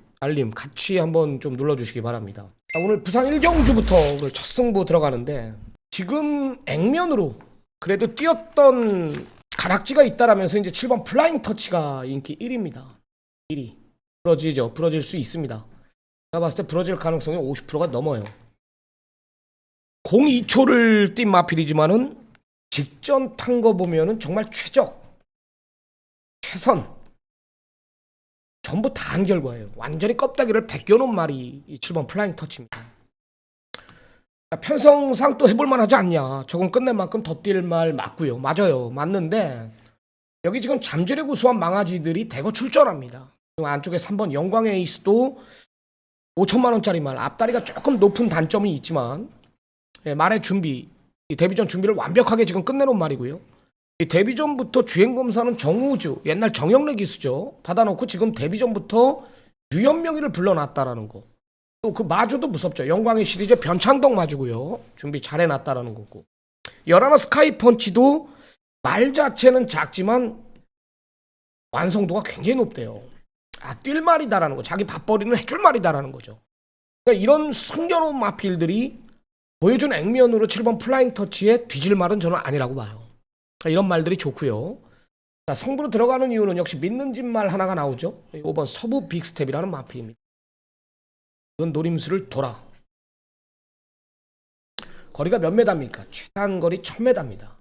같이 한번 좀 눌러주시기 바랍니다. 오늘 부산 1경주부터 오늘 첫 승부 들어가는데 있지금 액면으로 그래도 뛰었던 가락지가 있다라면서 이제 7번 플라잉 터치가 인기 1위입니다. 1위. 부러지죠. 부러질 수 있습니다. 제가 봤을 때 부러질 가능성이 50%가 넘어요. 02초를 뛴 마필이지만은 직전 탄 거 보면은 정말 최적, 최선 전부 다 한 결과예요. 완전히 껍데기를 벗겨놓은 말이 이 7번 플라잉 터치입니다. 편성상 또 해볼만 하지 않냐. 저건 끝낼 만큼 더 뛸 말 맞고요. 맞아요. 맞는데 여기 지금 잠재력 우수한 망아지들이 대거 출전합니다. 안쪽에 3번 영광의 에이스도 5천만 원짜리 말, 앞다리가 조금 높은 단점이 있지만 말의 준비, 이 데뷔전 준비를 완벽하게 지금 끝내놓은 말이고요. 이 데뷔전부터 주행검사는 정우주, 옛날 정영래 기수죠. 받아놓고 지금 데뷔전부터 유연명의를 불러놨다라는 거. 또 그 마주도 무섭죠. 영광의 시리즈 변창동 마주고요. 준비 잘 해놨다라는 거고. 열하나 스카이펀치도 말 자체는 작지만 완성도가 굉장히 높대요. 뛸 말이다라는 거. 자기 밥벌이는 해줄 말이다라는 거죠. 그러니까 이런 숨겨놓은 마필들이 보여준 액면으로 7번 플라잉 터치에 뒤질 말은 저는 아니라고 봐요. 이런 말들이 좋고요. 자, 승부로 들어가는 이유는 역시 믿는 집 말 하나가 나오죠. 5번 서부 빅스텝이라는 마필입니다. 이건 노림수를 돌아. 거리가 몇 메다입니까? 최단 거리 1000m입니다.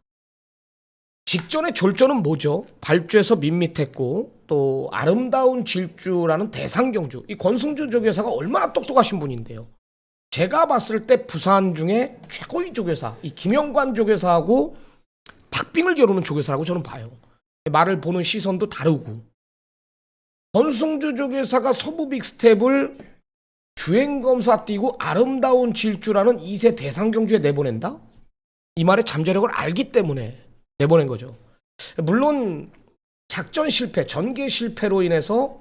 직전의 졸전은 뭐죠? 발주에서 밋밋했고 또 아름다운 질주라는 대상경주. 이 권승주 조교사가 얼마나 똑똑하신 분인데요. 제가 봤을 때 부산 중에 최고의 조교사, 이 김영관 조교사하고 박빙을 겨루는 조교사라고 저는 봐요. 말을 보는 시선도 다르고. 권승주 조교사가 서부 빅스텝을 주행검사 띄고 아름다운 질주라는 2세 대상경주에 내보낸다? 이 말의 잠재력을 알기 때문에 내보낸 거죠. 물론 작전 실패, 전개 실패로 인해서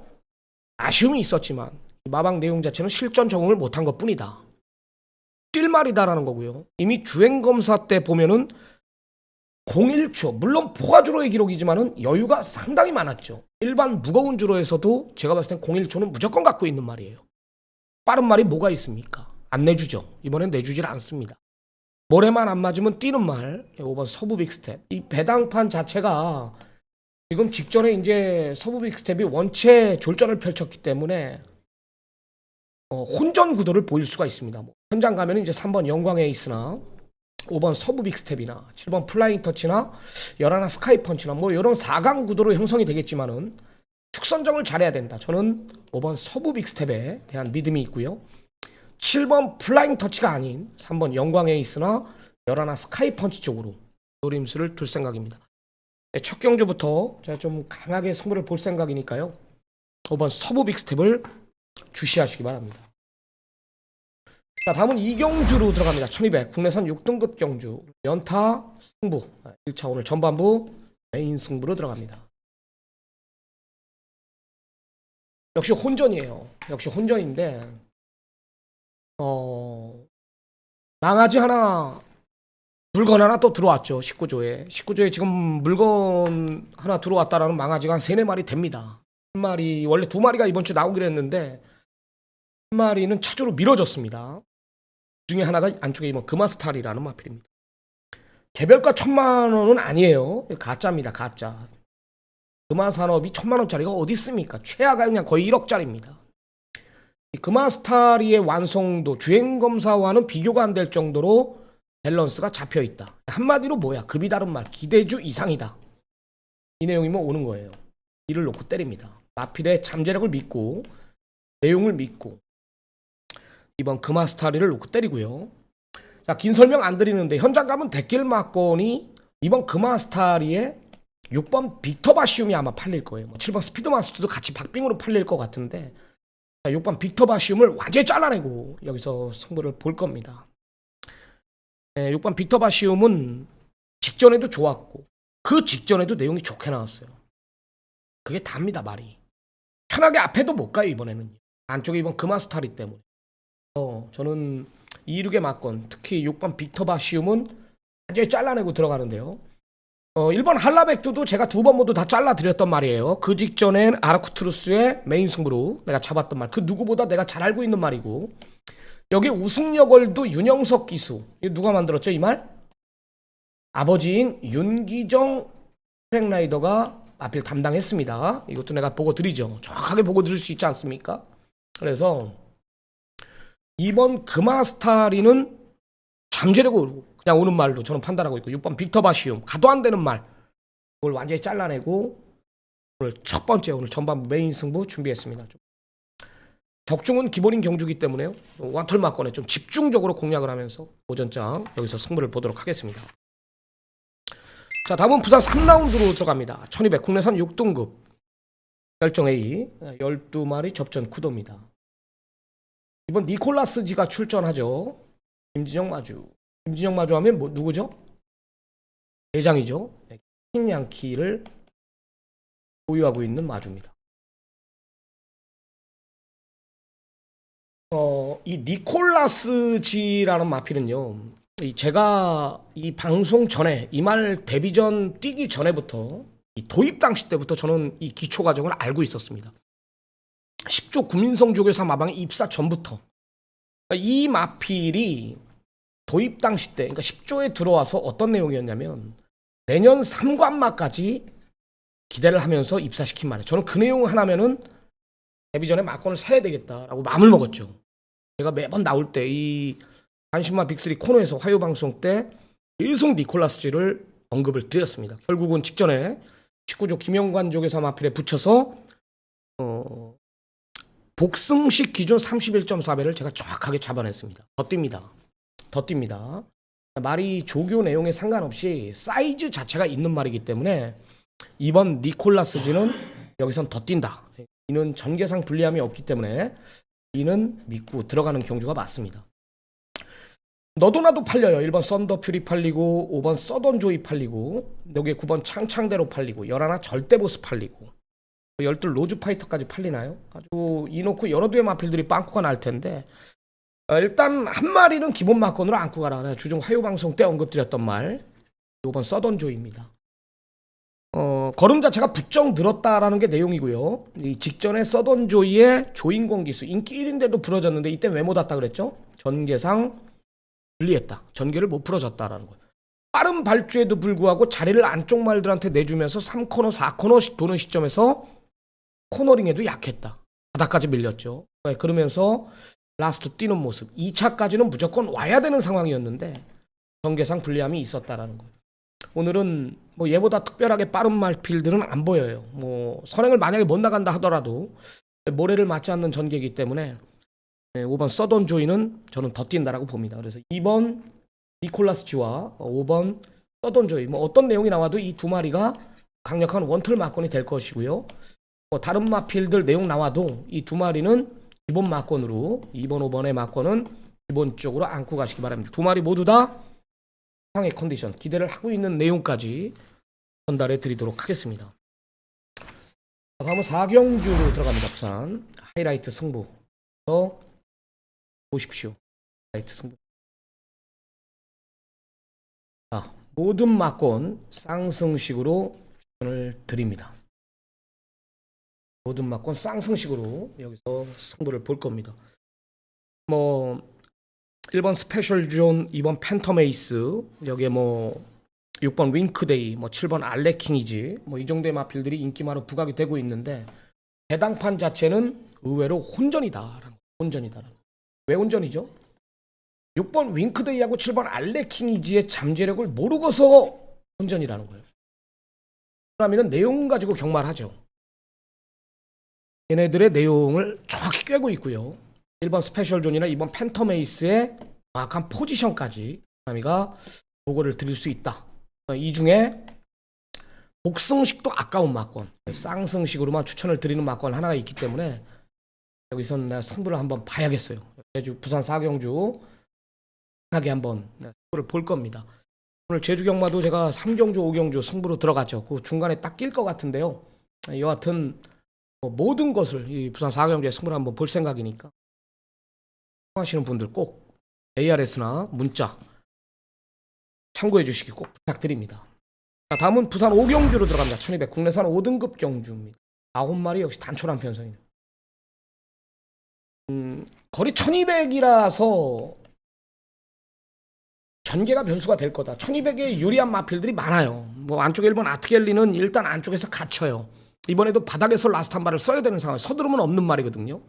아쉬움이 있었지만 마방 내용 자체는 실전 적응을 못한 것뿐이다. 뛸 말이다라는 거고요. 이미 주행검사 때 보면은 01초, 물론 포가주로의 기록이지만은 여유가 상당히 많았죠. 일반 무거운 주로에서도 제가 봤을 땐 01초는 무조건 갖고 있는 말이에요. 빠른 말이 뭐가 있습니까? 안 내주죠. 이번엔 내주질 않습니다. 모래만 안 맞으면 뛰는 말. 5번 서부 빅스텝. 이 배당판 자체가 지금 직전에 이제 서부 빅스텝이 원체 졸전을 펼쳤기 때문에 혼전 구도를 보일 수가 있습니다. 현장 가면 이제 3번 영광 에이스나 5번 서부 빅스텝이나 7번 플라잉 터치나 11 스카이펀치나 뭐 이런 4강 구도로 형성이 되겠지만은 축선정을 잘해야 된다. 저는 5번 서부 빅스텝에 대한 믿음이 있고요. 7번 플라잉 터치가 아닌 3번 영광 에이스나 11 스카이펀치 쪽으로 노림수를 둘 생각입니다. 첫 경주부터 제가 좀 강하게 승부를 볼 생각이니까요. 5번 서부 빅스텝을 주시하시기 바랍니다. 자, 다음은 2경주로 들어갑니다. 1200 국내선 6등급 경주 연타 승부 1차 오늘 전반부 메인 승부로 들어갑니다. 역시 혼전이에요. 역시 혼전인데 망아지 하나, 물건 하나 또 들어왔죠. 19조에 지금 물건 하나 들어왔다라는 망아지가 한 3-4마리 됩니다. 한 마리, 원래 2마리가 이번 주에 나오기로 했는데 한 마리는 차주로 미뤄졌습니다. 그 중에 하나가 안쪽에 이번 금화스탈이라는 마필입니다. 개별가 1000만원은 아니에요. 가짜입니다. 가짜. 금화산업이 1000만원짜리가 어디 있습니까? 최하가 그냥 거의 1억짜리입니다. 이 금화스타리의 완성도, 주행검사와는 비교가 안 될 정도로 밸런스가 잡혀있다. 한마디로 뭐야? 급이 다른 말, 기대주 이상이다. 이 내용이면 오는 거예요. 이를 놓고 때립니다. 마필의 잠재력을 믿고, 내용을 믿고, 이번 금화스타리를 놓고 때리고요. 자, 긴 설명 안 드리는데 현장 가면 데킬 막건이 이번 금화스타리의 6번 빅터바시움이 아마 팔릴 거예요. 7번 스피드마스터도 같이 박빙으로 팔릴 것 같은데, 6번 빅터바시움을 완전히 잘라내고 여기서 승부를 볼 겁니다. 6번 빅터바시움은 직전에도 좋았고 그 직전에도 내용이 좋게 나왔어요. 그게 답니다. 말이 편하게 앞에도 못 가요. 이번에는 안쪽에 이번 금화스타리 때문에 저는 26의 막건, 특히 6번 빅터바시움은 완전히 잘라내고 들어가는데요. 1번 할라백두도 제가 2번 모두 다 잘라드렸단 말이에요. 그 직전엔 아라쿠트루스의 메인 승부로 내가 잡았던 말, 그 누구보다 내가 잘 알고 있는 말이고, 여기 우승여걸도 윤영석 기수, 이거 누가 만들었죠? 이 말? 아버지인 윤기정 트랙라이더가 마필 담당했습니다. 이것도 내가 보고 드리죠. 정확하게 보고 드릴 수 있지 않습니까? 그래서 이번 금화스타리는 잠재력으로 그냥 오는 말로 저는 판단하고 있고, 6번 빅터바시움 가도 안 되는 말, 그걸 완전히 잘라내고 오늘 첫 번째, 오늘 전반부 메인 승부 준비했습니다. 적중은 기본인 경주기 때문에요. 원털 막건에 좀 집중적으로 공략을 하면서 오전장 여기서 승부를 보도록 하겠습니다. 자, 다음은 부산 3라운드로 들어갑니다. 1200 국내선 6등급 결정 A 12마리 접전 구도입니다. 이번 니콜라스지가 출전하죠. 김진영 마주. 김진영 마주 하면 뭐 누구죠? 대장이죠. 킹양키를 보유하고 있는 마주입니다. 이 니콜라스지라는 마필은요, 제가 이 방송 전에, 이 말 데뷔 전 뛰기 전에부터, 이 도입 당시 때부터 저는 이 기초 과정을 알고 있었습니다. 10조 구민성조교사 마방에 입사 전부터 이 마필이 도입 당시 때, 그러니까 10조에 들어와서 어떤 내용이었냐면 내년 3관마까지 기대를 하면서 입사시킨 말이에요. 저는 그 내용 하나면은 데뷔 전에 막건을 사야 되겠다라고 마음을 먹었죠. 제가 매번 나올 때 이 관심마 빅3 코너에서 화요 방송 때 계속 니콜라스지를 언급을 드렸습니다. 결국은 직전에 19조 김영관 조교사 마필에 붙여서 복승식 기준 31.4배를 제가 정확하게 잡아냈습니다. 더 뜁니다. 말이 조교 내용에 상관없이 사이즈 자체가 있는 말이기 때문에 이번 니콜라스지는 여기선 더 뛴다. 이는 전개상 불리함이 없기 때문에 이는 믿고 들어가는 경주가 맞습니다. 너도나도 팔려요. 1번 썬더퓨리 팔리고, 5번 서던조이 팔리고, 여기에 9번 창창대로 팔리고, 11 절대보스 팔리고, 12 로즈파이터까지 팔리나요? 아주 이놓고 여러 두의 마필들이 빵꾸가 날 텐데, 일단 한 마리는 기본 막건으로 안고 가라. 주중 화요방송 때 언급드렸던 말, 5번 서던조이입니다. 걸음 자체가 부쩍 늘었다라는 게 내용이고요. 이 직전에 서던조이의 조인공 기수, 인기 1인데도 부러졌는데 이때 왜 못 왔다 그랬죠? 전개상 불리했다. 전개를 못 풀어줬다라는 거예요. 빠른 발주에도 불구하고 자리를 안쪽 말들한테 내주면서 3코너, 4코너씩 도는 시점에서 코너링에도 약했다. 바닥까지 밀렸죠. 그러면서 라스트 뛰는 모습, 2차까지는 무조건 와야 되는 상황이었는데 전개상 불리함이 있었다라는 거예요. 오늘은 뭐 얘보다 특별하게 빠른 말필들은 안 보여요. 뭐 선행을 만약에 못 나간다 하더라도 모래를 맞지 않는 전개이기 때문에 5번 서던조이는 저는 더 뛴다라고 봅니다. 그래서 2번 니콜라스지와 5번 서던조이, 뭐 어떤 내용이 나와도 이 두 마리가 강력한 원털 막건이 될 것이고요. 뭐 다른 마필들 내용 나와도 이 두 마리는 기본 막건으로 2번, 5번의 막건은 기본적으로 안고 가시기 바랍니다. 두 마리 모두 다 상의 컨디션, 기대를 하고 있는 내용까지 전달해 드리도록 하겠습니다. 다음은 4경주로 들어갑니다. 부산 하이라이트 승부. 보십시오. 하이라이트 승부. 자, 모든 막권 쌍승식으로 추천을 드립니다. 모든 막권 쌍승식으로 여기서 승부를 볼 겁니다. 뭐 1번 스페셜 존, 2번 팬텀 에이스, 여기에 뭐 6번 윙크데이, 뭐 7번 알레킹이지, 뭐 이 정도의 마필들이 인기만으로 부각이 되고 있는데 배당판 자체는 의외로 혼전이다. 혼전이다. 왜 혼전이죠? 6번 윙크데이하고 7번 알레킹이지의 잠재력을 모르고서 혼전이라는 거예요. 그러면 내용 가지고 경말하죠. 얘네들의 내용을 정확히 꿰고 있고요. 1번 스페셜 존이나 2번 팬텀 에이스의 정확한 포지션까지 사람이가 보고를 드릴 수 있다. 이 중에 복승식도 아까운 막권, 쌍승식으로만 추천을 드리는 막권 하나가 있기 때문에 여기선 내가 승부를 한번 봐야겠어요. 제주 부산 4경주 하게 한번 승부를 볼 겁니다. 오늘 제주 경마도 제가 3경주 5경주 승부로 들어갔죠. 그 중간에 딱 낄 것 같은데요. 여하튼 모든 것을 이 부산 4경주의 승부를 한번 볼 생각이니까 하시는 분들 꼭 ARS나 문자 참고해 주시기 꼭 부탁드립니다. 자, 다음은 부산 5경주로 들어갑니다. 1200 국내산 5등급 경주입니다. 9마리 역시 단촐한 편성입니다. 거리 1200이라서 전개가 변수가 될 거다. 1200에 유리한 마필들이 많아요. 뭐 안쪽에 1번 아트겔리는 일단 안쪽에서 갇혀요. 이번에도 바닥에서 라스트 한 발을 써야 되는 상황. 서두르면 없는 말이거든요.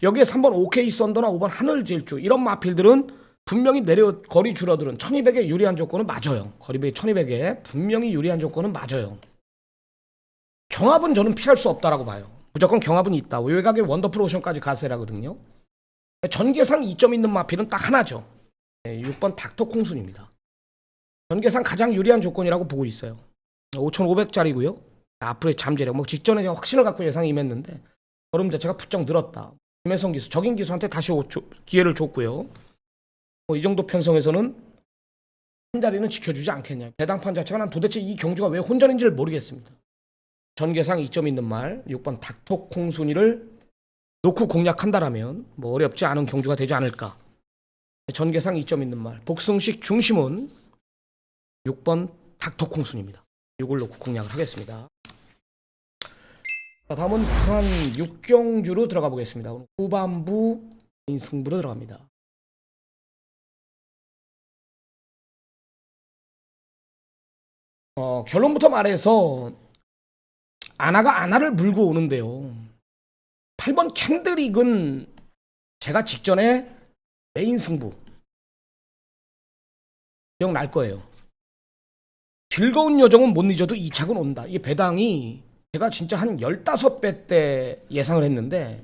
여기에 3번 OK 썬더나 5번 하늘질주 이런 마필들은 분명히 거리 줄어드는 1200에 유리한 조건은 맞아요. 거리 1200에 분명히 유리한 조건은 맞아요. 경합은 저는 피할 수 없다라고 봐요. 무조건 경합은 있다. 외곽에 원더풀 오션까지 가세라거든요. 전개상 이점 있는 마필은 딱 하나죠. 6번 닥터 콩순입니다. 전개상 가장 유리한 조건이라고 보고 있어요. 5,500짜리고요. 앞으로의 잠재력, 뭐 직전에 확신을 갖고 예상이 임했는데 걸음 자체가 부쩍 늘었다. 김혜성 기수, 적인 기수한테 다시 기회를 줬고요. 뭐 이 정도 편성에서는 한 자리는 지켜주지 않겠냐. 배당판 자체가 난 도대체 이 경주가 왜 혼전인지를 모르겠습니다. 전개상 이점 있는 말 6번 닥터 콩순이를 놓고 공략한다라면 뭐 어렵지 않은 경주가 되지 않을까. 전개상 이점 있는 말 복승식 중심은 6번 닥터 콩순입니다. 이걸 놓고 공략을 하겠습니다. 자, 다음은 부산 6경주로 들어가 보겠습니다. 후반부 승부로 들어갑니다. 결론부터 말해서 아나가 아나를 물고 오는데요. 8번 캔드릭은 제가 직전에 메인 승부 기억날 거예요. 즐거운 여정은 못 잊어도 2착은 온다. 이 배당이 제가 진짜 한 15배 때 예상을 했는데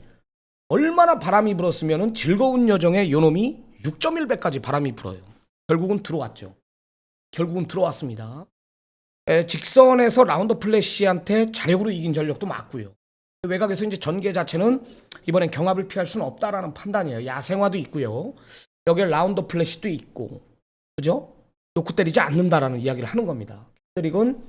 얼마나 바람이 불었으면 즐거운 여정의 요놈이 6.1배까지 바람이 불어요. 결국은 들어왔죠. 결국은 들어왔습니다. 직선에서 라운더 플래시한테 자력으로 이긴 전력도 맞고요. 외곽에서 이제 전개 자체는 이번엔 경합을 피할 수는 없다라는 판단이에요. 야생화도 있고요. 여기에 라운더 플래시도 있고, 그죠? 놓고 때리지 않는다라는 이야기를 하는 겁니다. 캔드릭은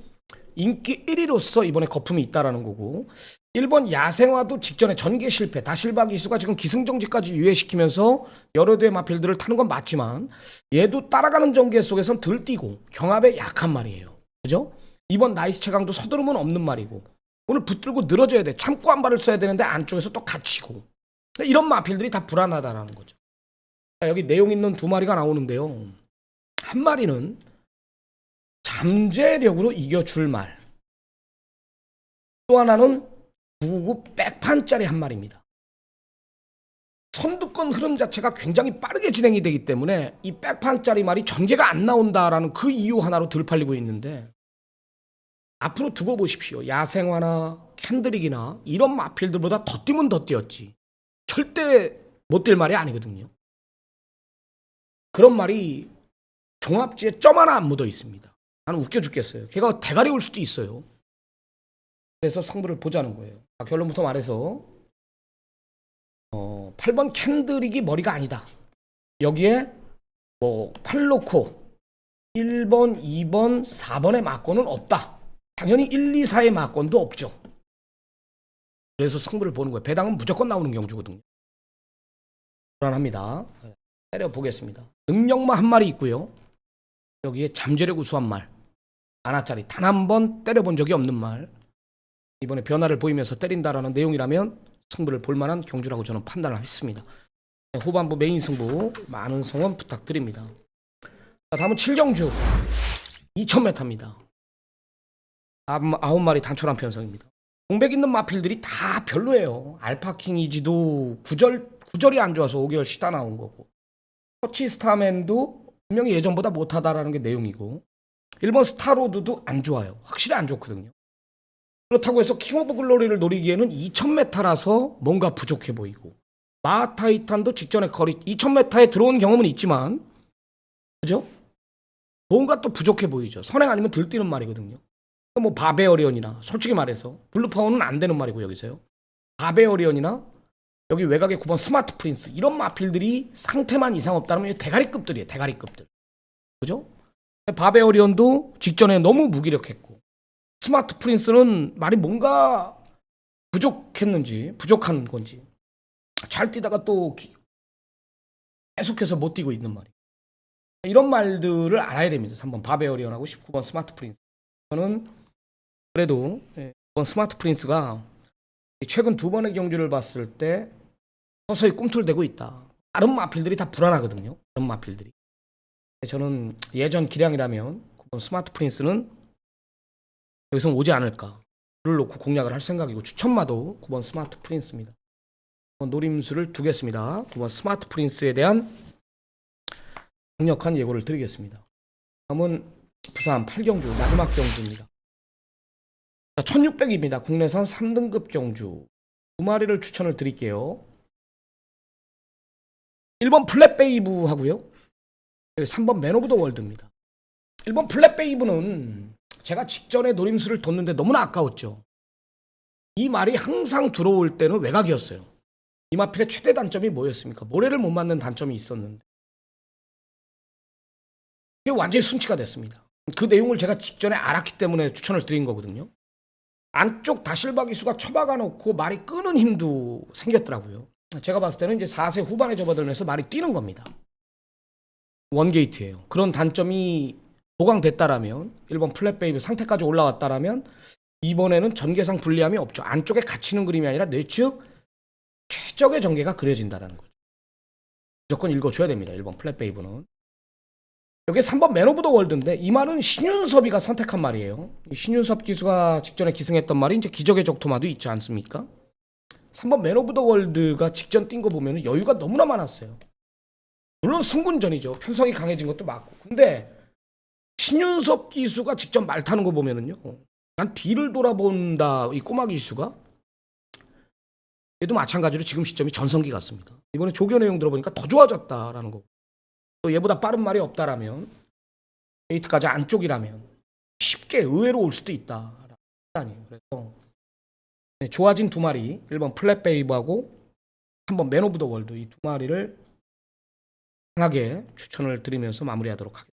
인기 1위로서 이번에 거품이 있다라는 거고, 1번 야생화도 직전에 전개 실패, 다실바 기수가 지금 기승정지까지 유예시키면서 여러 대의 마필들을 타는 건 맞지만 얘도 따라가는 전개 속에선 덜 뛰고 경합에 약한 말이에요. 그죠? 이번 나이스 최강도 서두르면 없는 말이고 오늘 붙들고 늘어져야 돼. 참고 한 발을 써야 되는데 안쪽에서 또 갇히고 이런 마필들이 다 불안하다라는 거죠. 자, 여기 내용 있는 두 마리가 나오는데요. 한 마리는 잠재력으로 이겨줄 말. 또 하나는 999 백판짜리 한 마리입니다. 선두권 흐름 자체가 굉장히 빠르게 진행이 되기 때문에 이 백판짜리 말이 전개가 안 나온다라는 그 이유 하나로 덜 팔리고 있는데 앞으로 두고 보십시오. 야생화나 캔드릭이나 이런 마필들보다 더 뛰면 더 뛰었지. 절대 못 뛸 말이 아니거든요. 그런 말이 종합지에 점 하나 안 묻어 있습니다. 나는 웃겨 죽겠어요. 걔가 대가리 올 수도 있어요. 그래서 승부를 보자는 거예요. 결론부터 말해서 8번 캔드릭이 머리가 아니다. 여기에 뭐 팔로코 1번, 2번, 4번의 막권은 없다. 당연히 1, 2, 4의 막권도 없죠. 그래서 승부를 보는 거예요. 배당은 무조건 나오는 경주거든요. 불안합니다. 때려보겠습니다. 능력마 한 마리 있고요. 여기에 잠재력 우수한 말 하나짜리 단 한 번 때려본 적이 없는 말 이번에 변화를 보이면서 때린다라는 내용이라면 승부를 볼만한 경주라고 저는 판단을 했습니다. 후반부 메인 승부 많은 성원 부탁드립니다. 자, 다음은 7경주 2000m입니다. 9마리 단촐한 편성입니다. 공백 있는 마필들이 다 별로예요. 알파킹 이지도 구절이 안 좋아서 5개월 쉬다 나온 거고 터치 스타맨도 분명히 예전보다 못하다라는 게 내용이고 1번 스타로드도 안 좋아요. 확실히 안 좋거든요. 그렇다고 해서 킹 오브 글로리를 노리기에는 2000m라서 뭔가 부족해 보이고 마타이탄도 직전에 거리 2000m에 들어온 경험은 있지만 그죠? 뭔가 또 부족해 보이죠. 선행 아니면 들뛰는 말이거든요. 뭐 바베어리언이나 솔직히 말해서 블루파워는 안 되는 말이고 여기서요. 바베어리언이나 여기 외곽에 9번 스마트 프린스 이런 마필들이 상태만 이상 없다면 대가리급들이에요. 대가리급들. 그죠? 바베어리언도 직전에 너무 무기력했고 스마트 프린스는 말이 뭔가 부족한 건지 잘 뛰다가 또 계속해서 못 뛰고 있는 말이에요. 이런 말들을 알아야 됩니다. 3번 바베어리언하고 19번 스마트 프린스. 저는 그래도 9번 스마트 프린스가 최근 2번의 경주를 봤을 때 서서히 꿈틀대고 있다. 다른 마필들이 다 불안하거든요. 다른 마필들이. 저는 예전 기량이라면 9번 스마트 프린스는 여기서 오지 않을까. 를 놓고 공략을 할 생각이고 추천마도 9번 스마트 프린스입니다. 노림수를 두겠습니다. 9번 스마트 프린스에 대한 강력한 예고를 드리겠습니다. 다음은 부산 8경주 마지막 경주입니다. 1600입니다. 국내산 3등급 경주 2마리를 추천을 드릴게요. 1번 플랫베이브 하고요. 3번 맨 오브 더 월드입니다. 1번 플랫베이브는 제가 직전에 노림수를 뒀는데 너무나 아까웠죠. 이 말이 항상 들어올 때는 외곽이었어요. 이 마필의 최대 단점이 뭐였습니까? 모래를 못 맞는 단점이 있었는데 이게 완전히 순치가 됐습니다. 그 내용을 제가 직전에 알았기 때문에 추천을 드린 거거든요. 안쪽 다실바 기수가 처박아 놓고 말이 끄는 힘도 생겼더라고요. 제가 봤을 때는 이제 4세 후반에 접어들면서 말이 뛰는 겁니다. 원게이트예요. 그런 단점이 보강됐다라면 1번 플랫베이브 상태까지 올라왔다라면 이번에는 전개상 불리함이 없죠. 안쪽에 갇히는 그림이 아니라 뇌측 최적의 전개가 그려진다라는 거죠. 무조건 읽어줘야 됩니다. 1번 플랫베이브는. 여기 3번 맨 오브 더 월드인데 이 말은 신윤섭이가 선택한 말이에요. 신윤섭 기수가 직전에 기승했던 말이 이제 기적의 적토마도 있지 않습니까? 3번 맨 오브 더 월드가 직전 뛴 거 보면 여유가 너무나 많았어요. 물론 승군전이죠. 편성이 강해진 것도 맞고. 근데 신윤섭 기수가 직접 말 타는 거 보면은요. 난 뒤를 돌아본다. 이 꼬마 기수가. 얘도 마찬가지로 지금 시점이 전성기 같습니다. 이번에 조교 내용 들어보니까 더 좋아졌다라는 거. 또 얘보다 빠른 말이 없다라면 에이트까지 안쪽이라면 쉽게 의외로 올 수도 있다. 그래서 좋아진 2마리 1번 플랫베이브하고 3번 맨 오브 더 월드 이 2마리를 강하게 추천을 드리면서 마무리하도록 하겠습니다.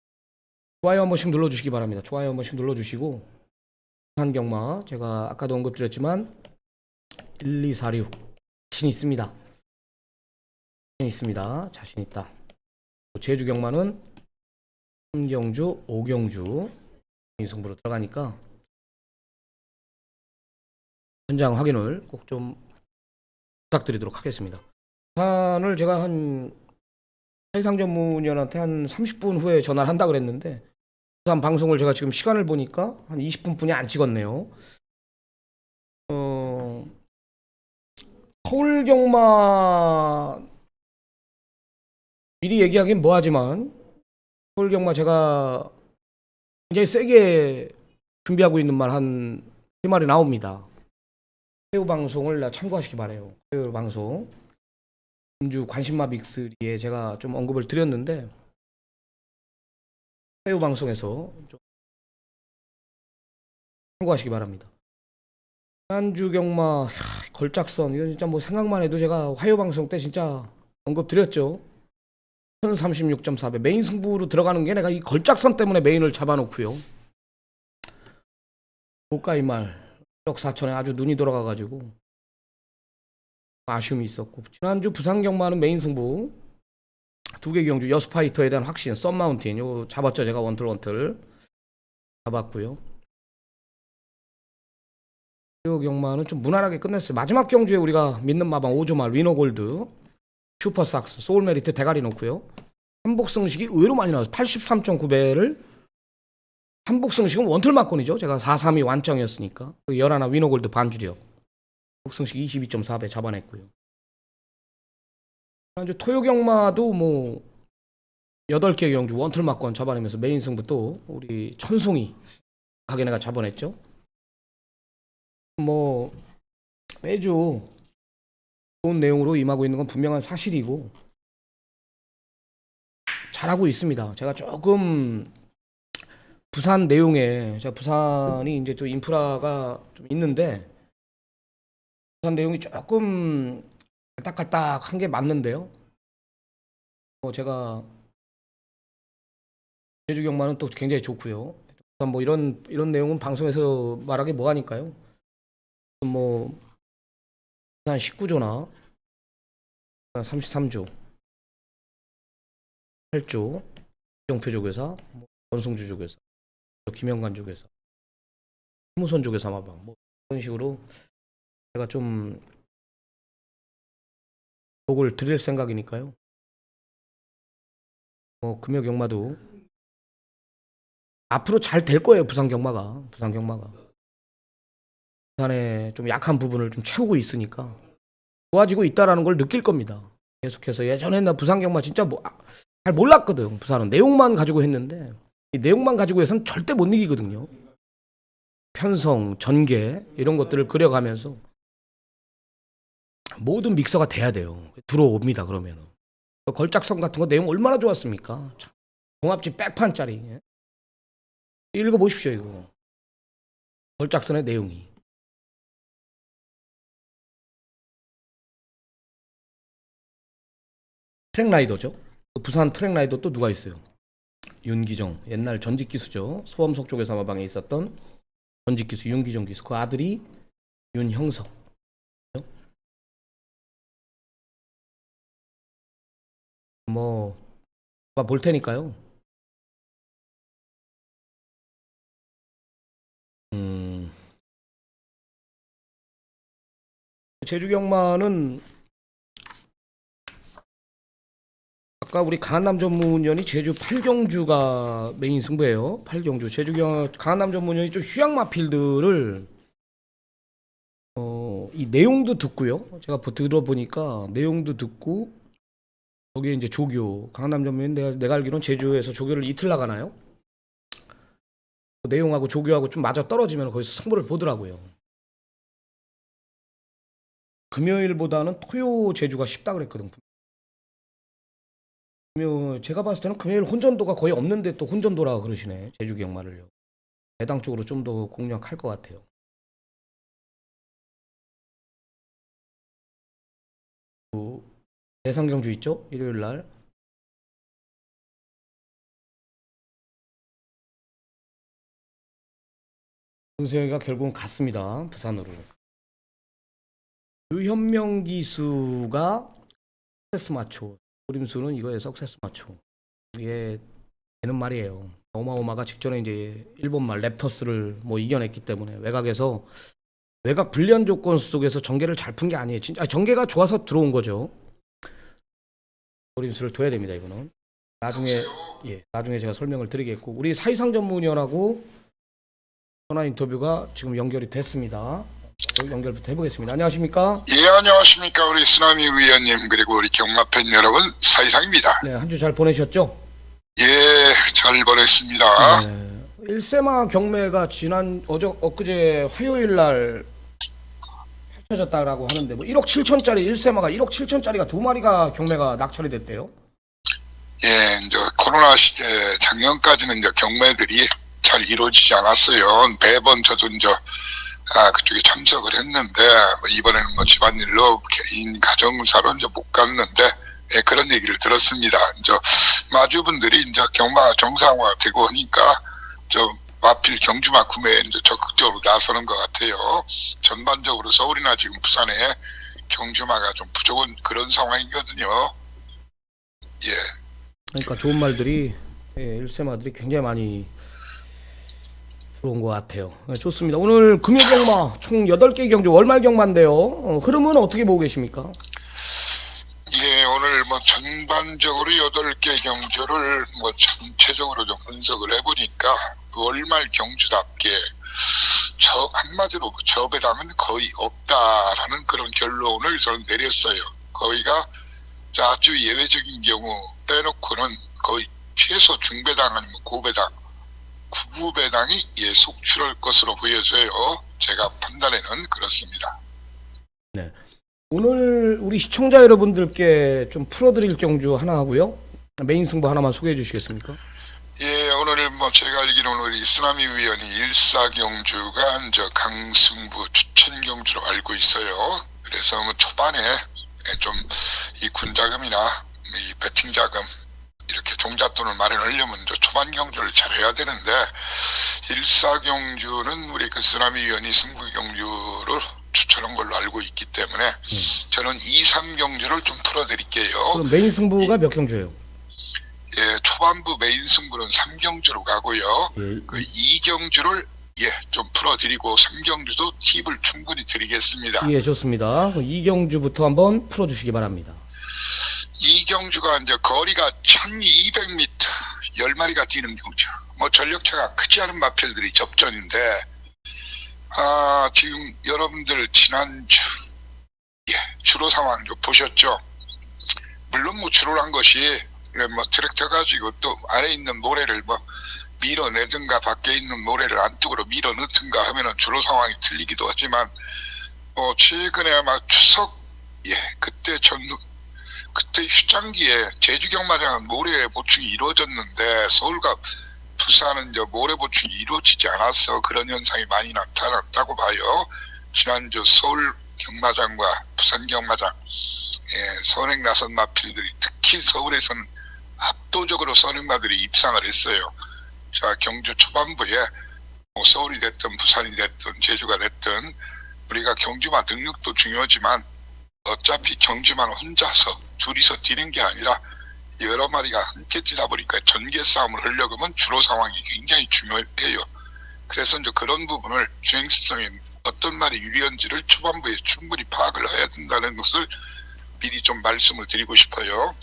좋아요 한 번씩 눌러주시기 바랍니다. 좋아요 한 번씩 눌러주시고 한경마 제가 아까도 언급드렸지만 1246 자신 있습니다. 자신 있습니다. 자신 있다. 제주 경마는 3경주, 5경주 승부로 들어가니까 현장 확인을 꼭 좀 부탁드리도록 하겠습니다. 부산을 제가 한 해상 전문위원한테 한 30분 후에 전화를 한다 그랬는데 부산 방송을 제가 지금 시간을 보니까 한 20분뿐이 안 찍었네요. 서울 경마 미리 얘기하긴 뭐하지만 서울 경마 제가 굉장히 세게 준비하고 있는 말 한 3마리 나옵니다. 해외 방송을 참고하시기 바래요. 해외 방송 음주 관심마 빅3에 제가 좀 언급을 드렸는데 해외 방송에서 좀 참고하시기 바랍니다. 지난주 경마 걸작선 이거 진짜 뭐 생각만 해도 제가 화요 방송 때 진짜 언급 드렸죠. 1036.4배 메인 승부로 들어가는 게 내가 이 걸작선 때문에 메인을 잡아놓고요. 고가의 말 1억 4천에 아주 눈이 돌아가가지고 아쉬움이 있었고, 지난주 부산 경마는 메인 승부 2개 경주 여스파이터에 대한 확신 썬마운틴 요 잡았죠. 제가 원틀 잡았고요. 이 경마는 좀 무난하게 끝냈어요. 마지막 경주에 우리가 믿는 마방 5주말 위너골드 슈퍼삭스 소울메리트 대가리 놓고요. 한복승식이 의외로 많이 나왔어요. 83.9배를 한복승식은 원틀 막권이죠. 제가 432 완정이었으니까 열하나 위너골드 반주력 한복승식 22.4배 잡아냈고요. 지난주 토요경마도 뭐 8개 경주 원틀 막권 잡아내면서 메인 승부 또 우리 천송이 가게네가 잡아냈죠. 뭐 매주 좋은 내용으로 임하고 있는 건 분명한 사실이고 잘하고 있습니다. 제가 조금 부산 내용에 제가 부산이 이제 또 인프라가 좀 있는데 부산 내용이 조금 깔딱깔딱한 게 맞는데요. 제가 제주 경마는 또 굉장히 좋고요. 뭐 이런 내용은 방송에서 말하기 뭐하니까요. 뭐 한 19조나 33조 8조 정표 조교사 전승주 조교사 김영관 조교사 무선 조교사 마방 뭐 이런 식으로 제가 좀 곡을 드릴 생각이니까요. 뭐 금요 경마도 앞으로 잘 될 거예요. 부산 경마가 부산의 좀 약한 부분을 좀 채우고 있으니까 좋아지고 있다라는 걸 느낄 겁니다. 계속해서 예전에 나 부산 경마 진짜 뭐 잘 몰랐거든. 부산은 내용만 가지고 했는데 이 내용만 가지고 해서는 절대 못 이기거든요. 편성, 전개 이런 것들을 그려가면서 모든 믹서가 돼야 돼요. 들어옵니다. 그러면은 걸작성 같은 거 내용 얼마나 좋았습니까? 참, 종합집 백판짜리 읽어보십시오. 이거 걸작선의 내용이 트랙라이더죠. 부산 트랙라이더 또 누가 있어요? 윤기정 옛날 전직 기수죠. 소험석 쪽에 사마방에 있었던 전직 기수 윤기정 기수 그 아들이 윤형석. 뭐 볼 테니까요. 제주 경마는 아까 우리 강한남 전문위원이 제주 8경주가 메인 승부예요. 8경주 제주 강한남 전문위원이 좀 휴양마필들을 이 내용도 듣고요. 제가 들어보니까 내용도 듣고 거기에 이제 조교 강한남 전문위원 내가 알기로는 제주에서 조교를 이틀 나가나요? 그 내용하고 조교하고 좀 맞아 떨어지면 거기서 승부를 보더라고요. 금요일보다는 토요 제주가 쉽다 그랬거든. 제가 봤을 때는 금요일 혼전도가 거의 없는데 또 혼전도라 그러시네. 제주 경마를요. 배당 쪽으로 좀 더 공략할 것 같아요. 대상경주 있죠? 일요일 날. 문세영이가 결국은 갔습니다. 부산으로. 유현명 기수가 석세스 마초. 그림수는 이거에 석세스 마초. 이게 되는 말이에요. 어마어마가 직전에 이제 일본말 랩터스를 뭐 이겨냈기 때문에 외곽에서 외곽 불리한 조건 속에서 전개를 잘 푼 게 아니에요. 진짜 전개가 좋아서 들어온 거죠. 그림수를 둬야 됩니다. 이거는 나중에 제가 설명을 드리겠고 우리 사이상 전문위원하고 전화 인터뷰가 지금 연결이 됐습니다. 연결부터 해보겠습니다. 안녕하십니까? 예, 안녕하십니까. 우리 쓰나미 위원님 그리고 우리 경마팬 여러분, 사이상입니다. 네, 한 주 잘 보내셨죠? 예, 잘 보냈습니다. 네, 1세마 경매가 엊그제 화요일 날 펼쳐졌다라고 하는데 뭐 1억 7천짜리 1세마가 1억 7천짜리가 두 마리가 경매가 낙찰이 됐대요. 예, 이제 코로나 시대 작년까지는 이제 경매들이 잘 이루어지지 않았어요. 매번 저도 이제 그쪽에 참석을 했는데 뭐 이번에는 뭐 집안일로 개인 가정사로 이제 못 갔는데 예, 그런 얘기를 들었습니다. 이제 마주분들이 이제 경마 정상화되고 하니까 좀 마필 경주마 구매에 이제 적극적으로 나서는 것 같아요. 전반적으로 서울이나 지금 부산에 경주마가 좀 부족한 그런 상황이거든요. 예. 그러니까 좋은 말들이 일세마들이 굉장히 많이 들어온 것 같아요. 좋습니다. 오늘 금요경마 총 8개 경주 월말 경마인데요. 흐름은 어떻게 보고 계십니까? 예, 오늘 뭐 전반적으로 8개 경주를 뭐 전체적으로 좀 분석을 해보니까 월말 경주답게 한마디로 저배당은 거의 없다라는 그런 결론을 저는 내렸어요. 거기가 아주 예외적인 경우 빼놓고는 거의 최소 중배당 아니면 고배당, 구배당이 속출할 것으로 보여져요. 제가 판단에는 그렇습니다. 네. 오늘 우리 시청자 여러분들께 좀 풀어드릴 경주 하나 하고요. 메인 승부 하나만 소개해 주시겠습니까? 예, 오늘 뭐 제가 알기로는 우리 쓰나미 위원이 1사경주가 강승부 추천 경주로 알고 있어요. 그래서 뭐 초반에 좀 이 군자금이나 이 배팅 자금 이렇게 종잣돈을 마련하려면 초반 경주를 잘해야 되는데 1사경주는 우리 그 쓰나미 위원이 승부 경주를 추천한 걸로 알고 있기 때문에 저는 2, 3경주를 좀 풀어드릴게요. 그럼 메인 승부가 몇 경주예요? 예, 초반부 메인 승부는 3경주로 가고요. 예. 그 2경주를 좀 풀어드리고 3경주도 팁을 충분히 드리겠습니다. 예, 좋습니다. 이경주부터 한번 풀어주시기 바랍니다. 2경주가 이제 거리가 1200m 10마리가 뛰는 경주. 뭐 전력차가 크지 않은 마필들이 접전인데 지금 여러분들 지난주 주로 상황 좀 보셨죠? 물론 뭐 주로란 것이 뭐 트랙터 가지고 또 안에 있는 모래를 뭐 밀어내든가 밖에 있는 모래를 안쪽으로 밀어넣든가 하면은 주로 상황이 틀리기도 하지만 최근에 아마 추석 그때 휴장기에 제주 경마장은 모래 보충이 이루어졌는데 서울과 부산은 이제 모래 보충이 이루어지지 않아서 그런 현상이 많이 나타났다고 봐요. 지난주 서울 경마장과 부산 경마장 선행 나선 마필들이 특히 서울에서는 압도적으로 선행마들이 입상을 했어요. 자, 경주 초반부에 서울이 됐든 부산이 됐든 제주가 됐든 우리가 경주마 능력도 중요하지만 어차피 경주마는 혼자서 둘이서 뛰는 게 아니라 여러 마리가 함께 뛰다 보니까 전개 싸움을 하려고 하면 주로 상황이 굉장히 중요해요. 그래서 이제 그런 부분을 주행습성에 어떤 말이 유리한지를 초반부에 충분히 파악을 해야 된다는 것을 미리 좀 말씀을 드리고 싶어요.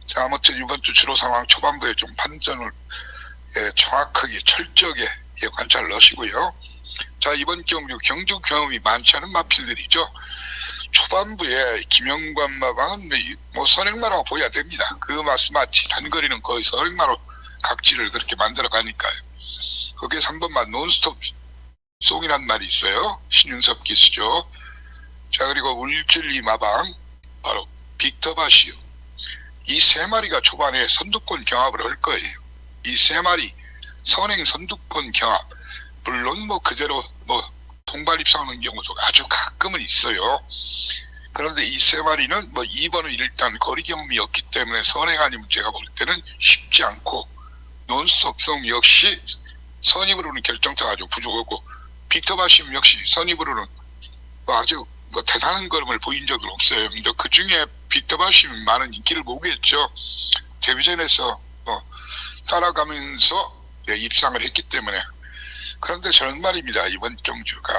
자, 아무튼 이번 주 주로 상황 초반부에 좀 판단을 정확하게 철저하게 관찰을 하시고요. 자, 이번 경주 경험이 많지 않은 마필들이죠. 초반부에 김영관 마방은 뭐 선행마라고 보여야 됩니다. 그 말씀하지 단거리는 거의 선행마로 각지를 그렇게 만들어 가니까요. 거기에서 한 번만 논스톱 송이란 말이 있어요. 신윤섭 기수죠. 자, 그리고 울진리 마방 바로 빅터바시오. 이 세 마리가 초반에 선두권 경합을 할 거예요. 이 세 마리 선행 선두권 경합. 물론 뭐 그대로 뭐 통발 입상하는 경우도 아주 가끔은 있어요. 그런데 이 세 마리는 뭐 2번은 일단 거리 경험이 없기 때문에 선행 아니면 제가 볼 때는 쉽지 않고 논스톱성 역시 선입으로는 결정타가 아주 부족하고 빅터바심 역시 선입으로는 뭐 아주 뭐 대단한 걸음을 보인 적은 없어요. 근데 그 중에 빅터바심이 많은 인기를 모으겠죠. 데뷔전에서 따라가면서 입상을 했기 때문에. 그런데 저는 말입니다. 이번 경주가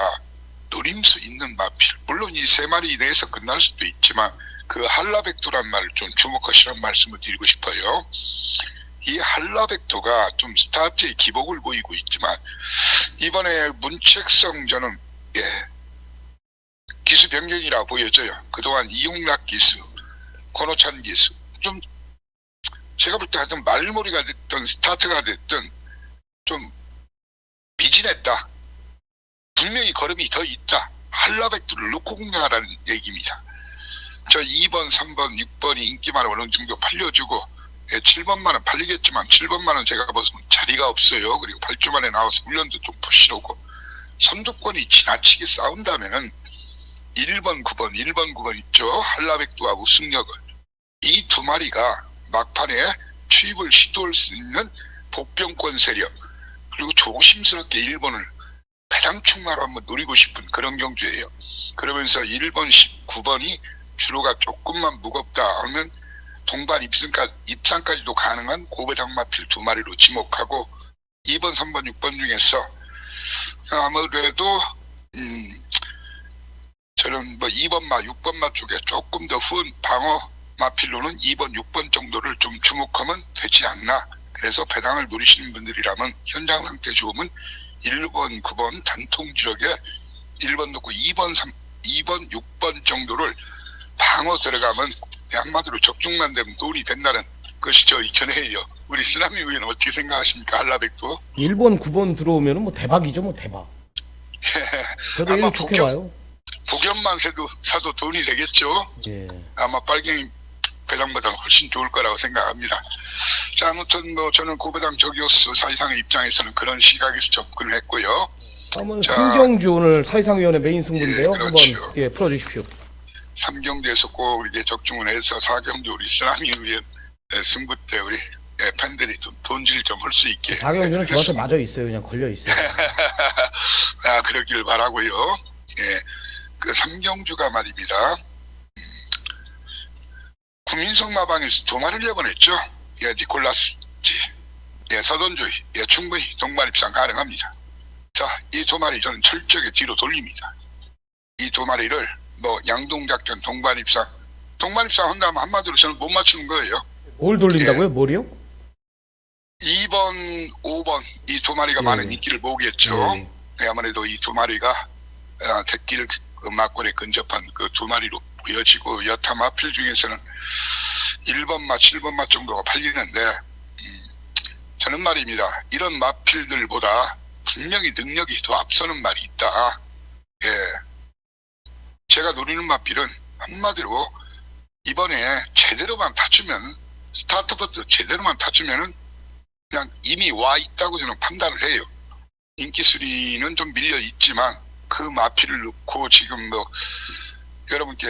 노림수 있는 마필. 물론 이 세 마리 내에서 끝날 수도 있지만 그 한라백두란 말을 좀 주목하시라는 말씀을 드리고 싶어요. 이 한라백두가 좀 스타트의 기복을 보이고 있지만 이번에 문책성 저는 기수 변경이라 보여져요. 그동안 이용락 기수, 권호찬 기수 좀 제가 볼 때 하여튼 말머리가 됐든 스타트가 됐든 좀 미진했다. 분명히 걸음이 더 있다. 한라백두를 놓고 공략하라는 얘기입니다. 저 2번, 3번, 6번이 인기만 어느 정도 팔려주고 7번만은 팔리겠지만 7번만은 제가 보면 자리가 없어요. 그리고 8주 만에 나와서 훈련도 좀 부실하고 선두권이 지나치게 싸운다면은 1번, 9번 있죠. 한라백두와 우승력을 이 두 마리가 막판에 추입을 시도할 수 있는 복병권 세력 그리고 조심스럽게 1번을 배당충마로 한번 노리고 싶은 그런 경주예요. 그러면서 1번, 19번이 주로가 조금만 무겁다 하면 동반 입상까지도 가능한 고배당 마필 2마리로 지목하고 2번, 3번, 6번 중에서 아무래도 저는 뭐 2번마, 6번마 쪽에 조금 더 후운 방어 마필로는 2번, 6번 정도를 좀 주목하면 되지 않나. 그래서 배당을 노리시는 분들이라면 현장 상태 좋으면 1번, 9번 단통 지역에 1번 놓고 2번, 6번 정도를 방어 들어가면 한마디로 적중만 되면 돈이 된다는 것이 저희 견해예요. 우리 쓰나미 의원은 어떻게 생각하십니까? 한라백도 1번, 9번 들어오면은 뭐 대박이죠, 뭐 대박. 저도 아마 일 좋게 봐요. 복연만 사도 돈이 되겠죠. 예. 아마 빨갱이 배당보다는 훨씬 좋을 거라고 생각합니다. 자, 아무튼 뭐 저는 고배당 저기요스 사이상의 입장에서는 그런 시각에서 접근을 했고요. 다음은 자, 삼경주 오늘 사이상위원회 메인 승부인데요. 예, 그렇죠. 한번 풀어주십시오. 3경주에서 꼭 이렇게 적중을 해서 4경주 우리 쓰나미 의원 승부 때 우리 팬들이 좀 돈질 좀 할 수 있게. 4경주는 저한테 맞아 있어요. 그냥 걸려 있어요. 아, 그러길 바라고요. 예, 그 3경주가 말입니다. 국민성 마방에서 2마리를 내보냈죠. 예, 니콜라스지, 예, 서던조이, 예, 충분히 동반 입상 가능합니다. 자, 이 2마리 저는 철저하게 뒤로 돌립니다. 이 2마리를 뭐 양동작전 동반 입상 한다면 한마디로 저는 못 맞추는 거예요. 뭘 돌린다고요? 뭘이요? 2번, 5번 이 2마리가 예. 많은 인기를 모으겠죠. 예. 네, 아무래도 이 2마리가 대길 막권에 근접한 그 2마리로 보여지고 여타 마필 중에서는 1번마, 7번마 정도가 팔리는데 저는 말입니다. 이런 마필들보다 분명히 능력이 더 앞서는 말이 있다. 예, 제가 노리는 마필은 한마디로 이번에 제대로만 타주면 스타트부터 제대로만 타주면은 그냥 이미 와 있다고 저는 판단을 해요. 인기 순위는 좀 밀려 있지만 그 마필을 놓고 지금 뭐 여러분께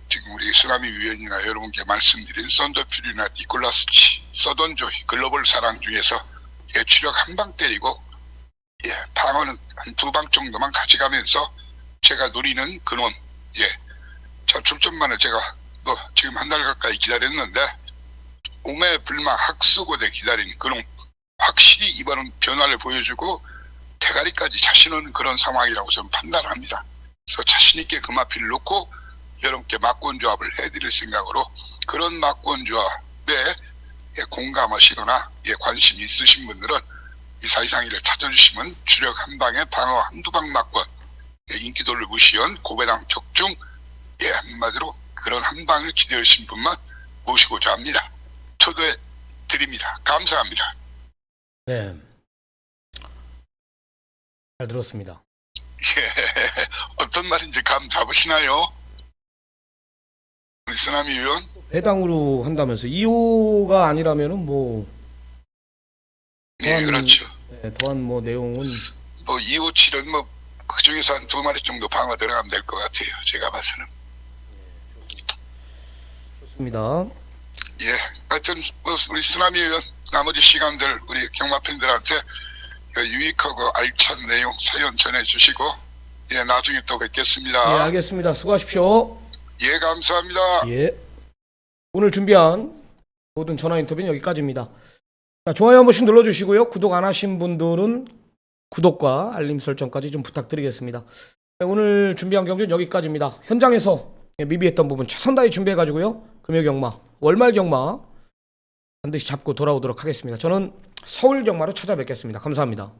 지금 우리 쓰나미 위원이나 여러분께 말씀드린 썬더필이나 니콜라스치, 서던조이, 글로벌 사랑 중에서 예, 추력 한 방 때리고 예, 방어는 한 2방 정도만 가져가면서 제가 노리는 근원, 예, 저 출전만을 제가 뭐 지금 한 달 가까이 기다렸는데 오매불망 학수고대 기다린 그런 확실히 이번은 변화를 보여주고 대가리까지 자신 없는 그런 상황이라고 저는 판단을 합니다. 그래서 자신 있게 그 마필을 놓고 여러분께 막권 조합을 해드릴 생각으로 그런 막권 조합에 공감하시거나 관심 있으신 분들은 이 사이상위를 찾아주시면 주력 한 방에 방어 한두 방 막권, 인기도를 무시한 고배당 적중, 한마디로 그런 한 방을 기다리신 분만 모시고자 합니다. 초대해 드립니다. 감사합니다. 네. 잘 들었습니다. 예, 어떤 말인지 감 잡으시나요? 우리 쓰나미 위원? 배당으로 한다면서 2호가 아니라면은 뭐 네, 그렇죠. 더한 뭐 내용은 뭐 2호 7은 뭐 그중에서 한 2마리 정도 방어 들어가면 될 것 같아요. 제가 봐서는. 좋습니다. 예, 하여튼 뭐 우리 쓰나미 위원 나머지 시간들 우리 경마 팬들한테 유익하고 알찬 내용 사연 전해주시고 나중에 또 뵙겠습니다. 예, 알겠습니다. 수고하십시오. 예, 감사합니다. 예. 오늘 준비한 모든 전화 인터뷰는 여기까지입니다. 자, 좋아요 한 번씩 눌러주시고요. 구독 안 하신 분들은 구독과 알림 설정까지 좀 부탁드리겠습니다. 네, 오늘 준비한 경기는 여기까지입니다. 현장에서 미비했던 부분 최선 다해 준비해가지고요. 금요 경마, 월말 경마 반드시 잡고 돌아오도록 하겠습니다. 저는 서울 경마로 찾아뵙겠습니다. 감사합니다.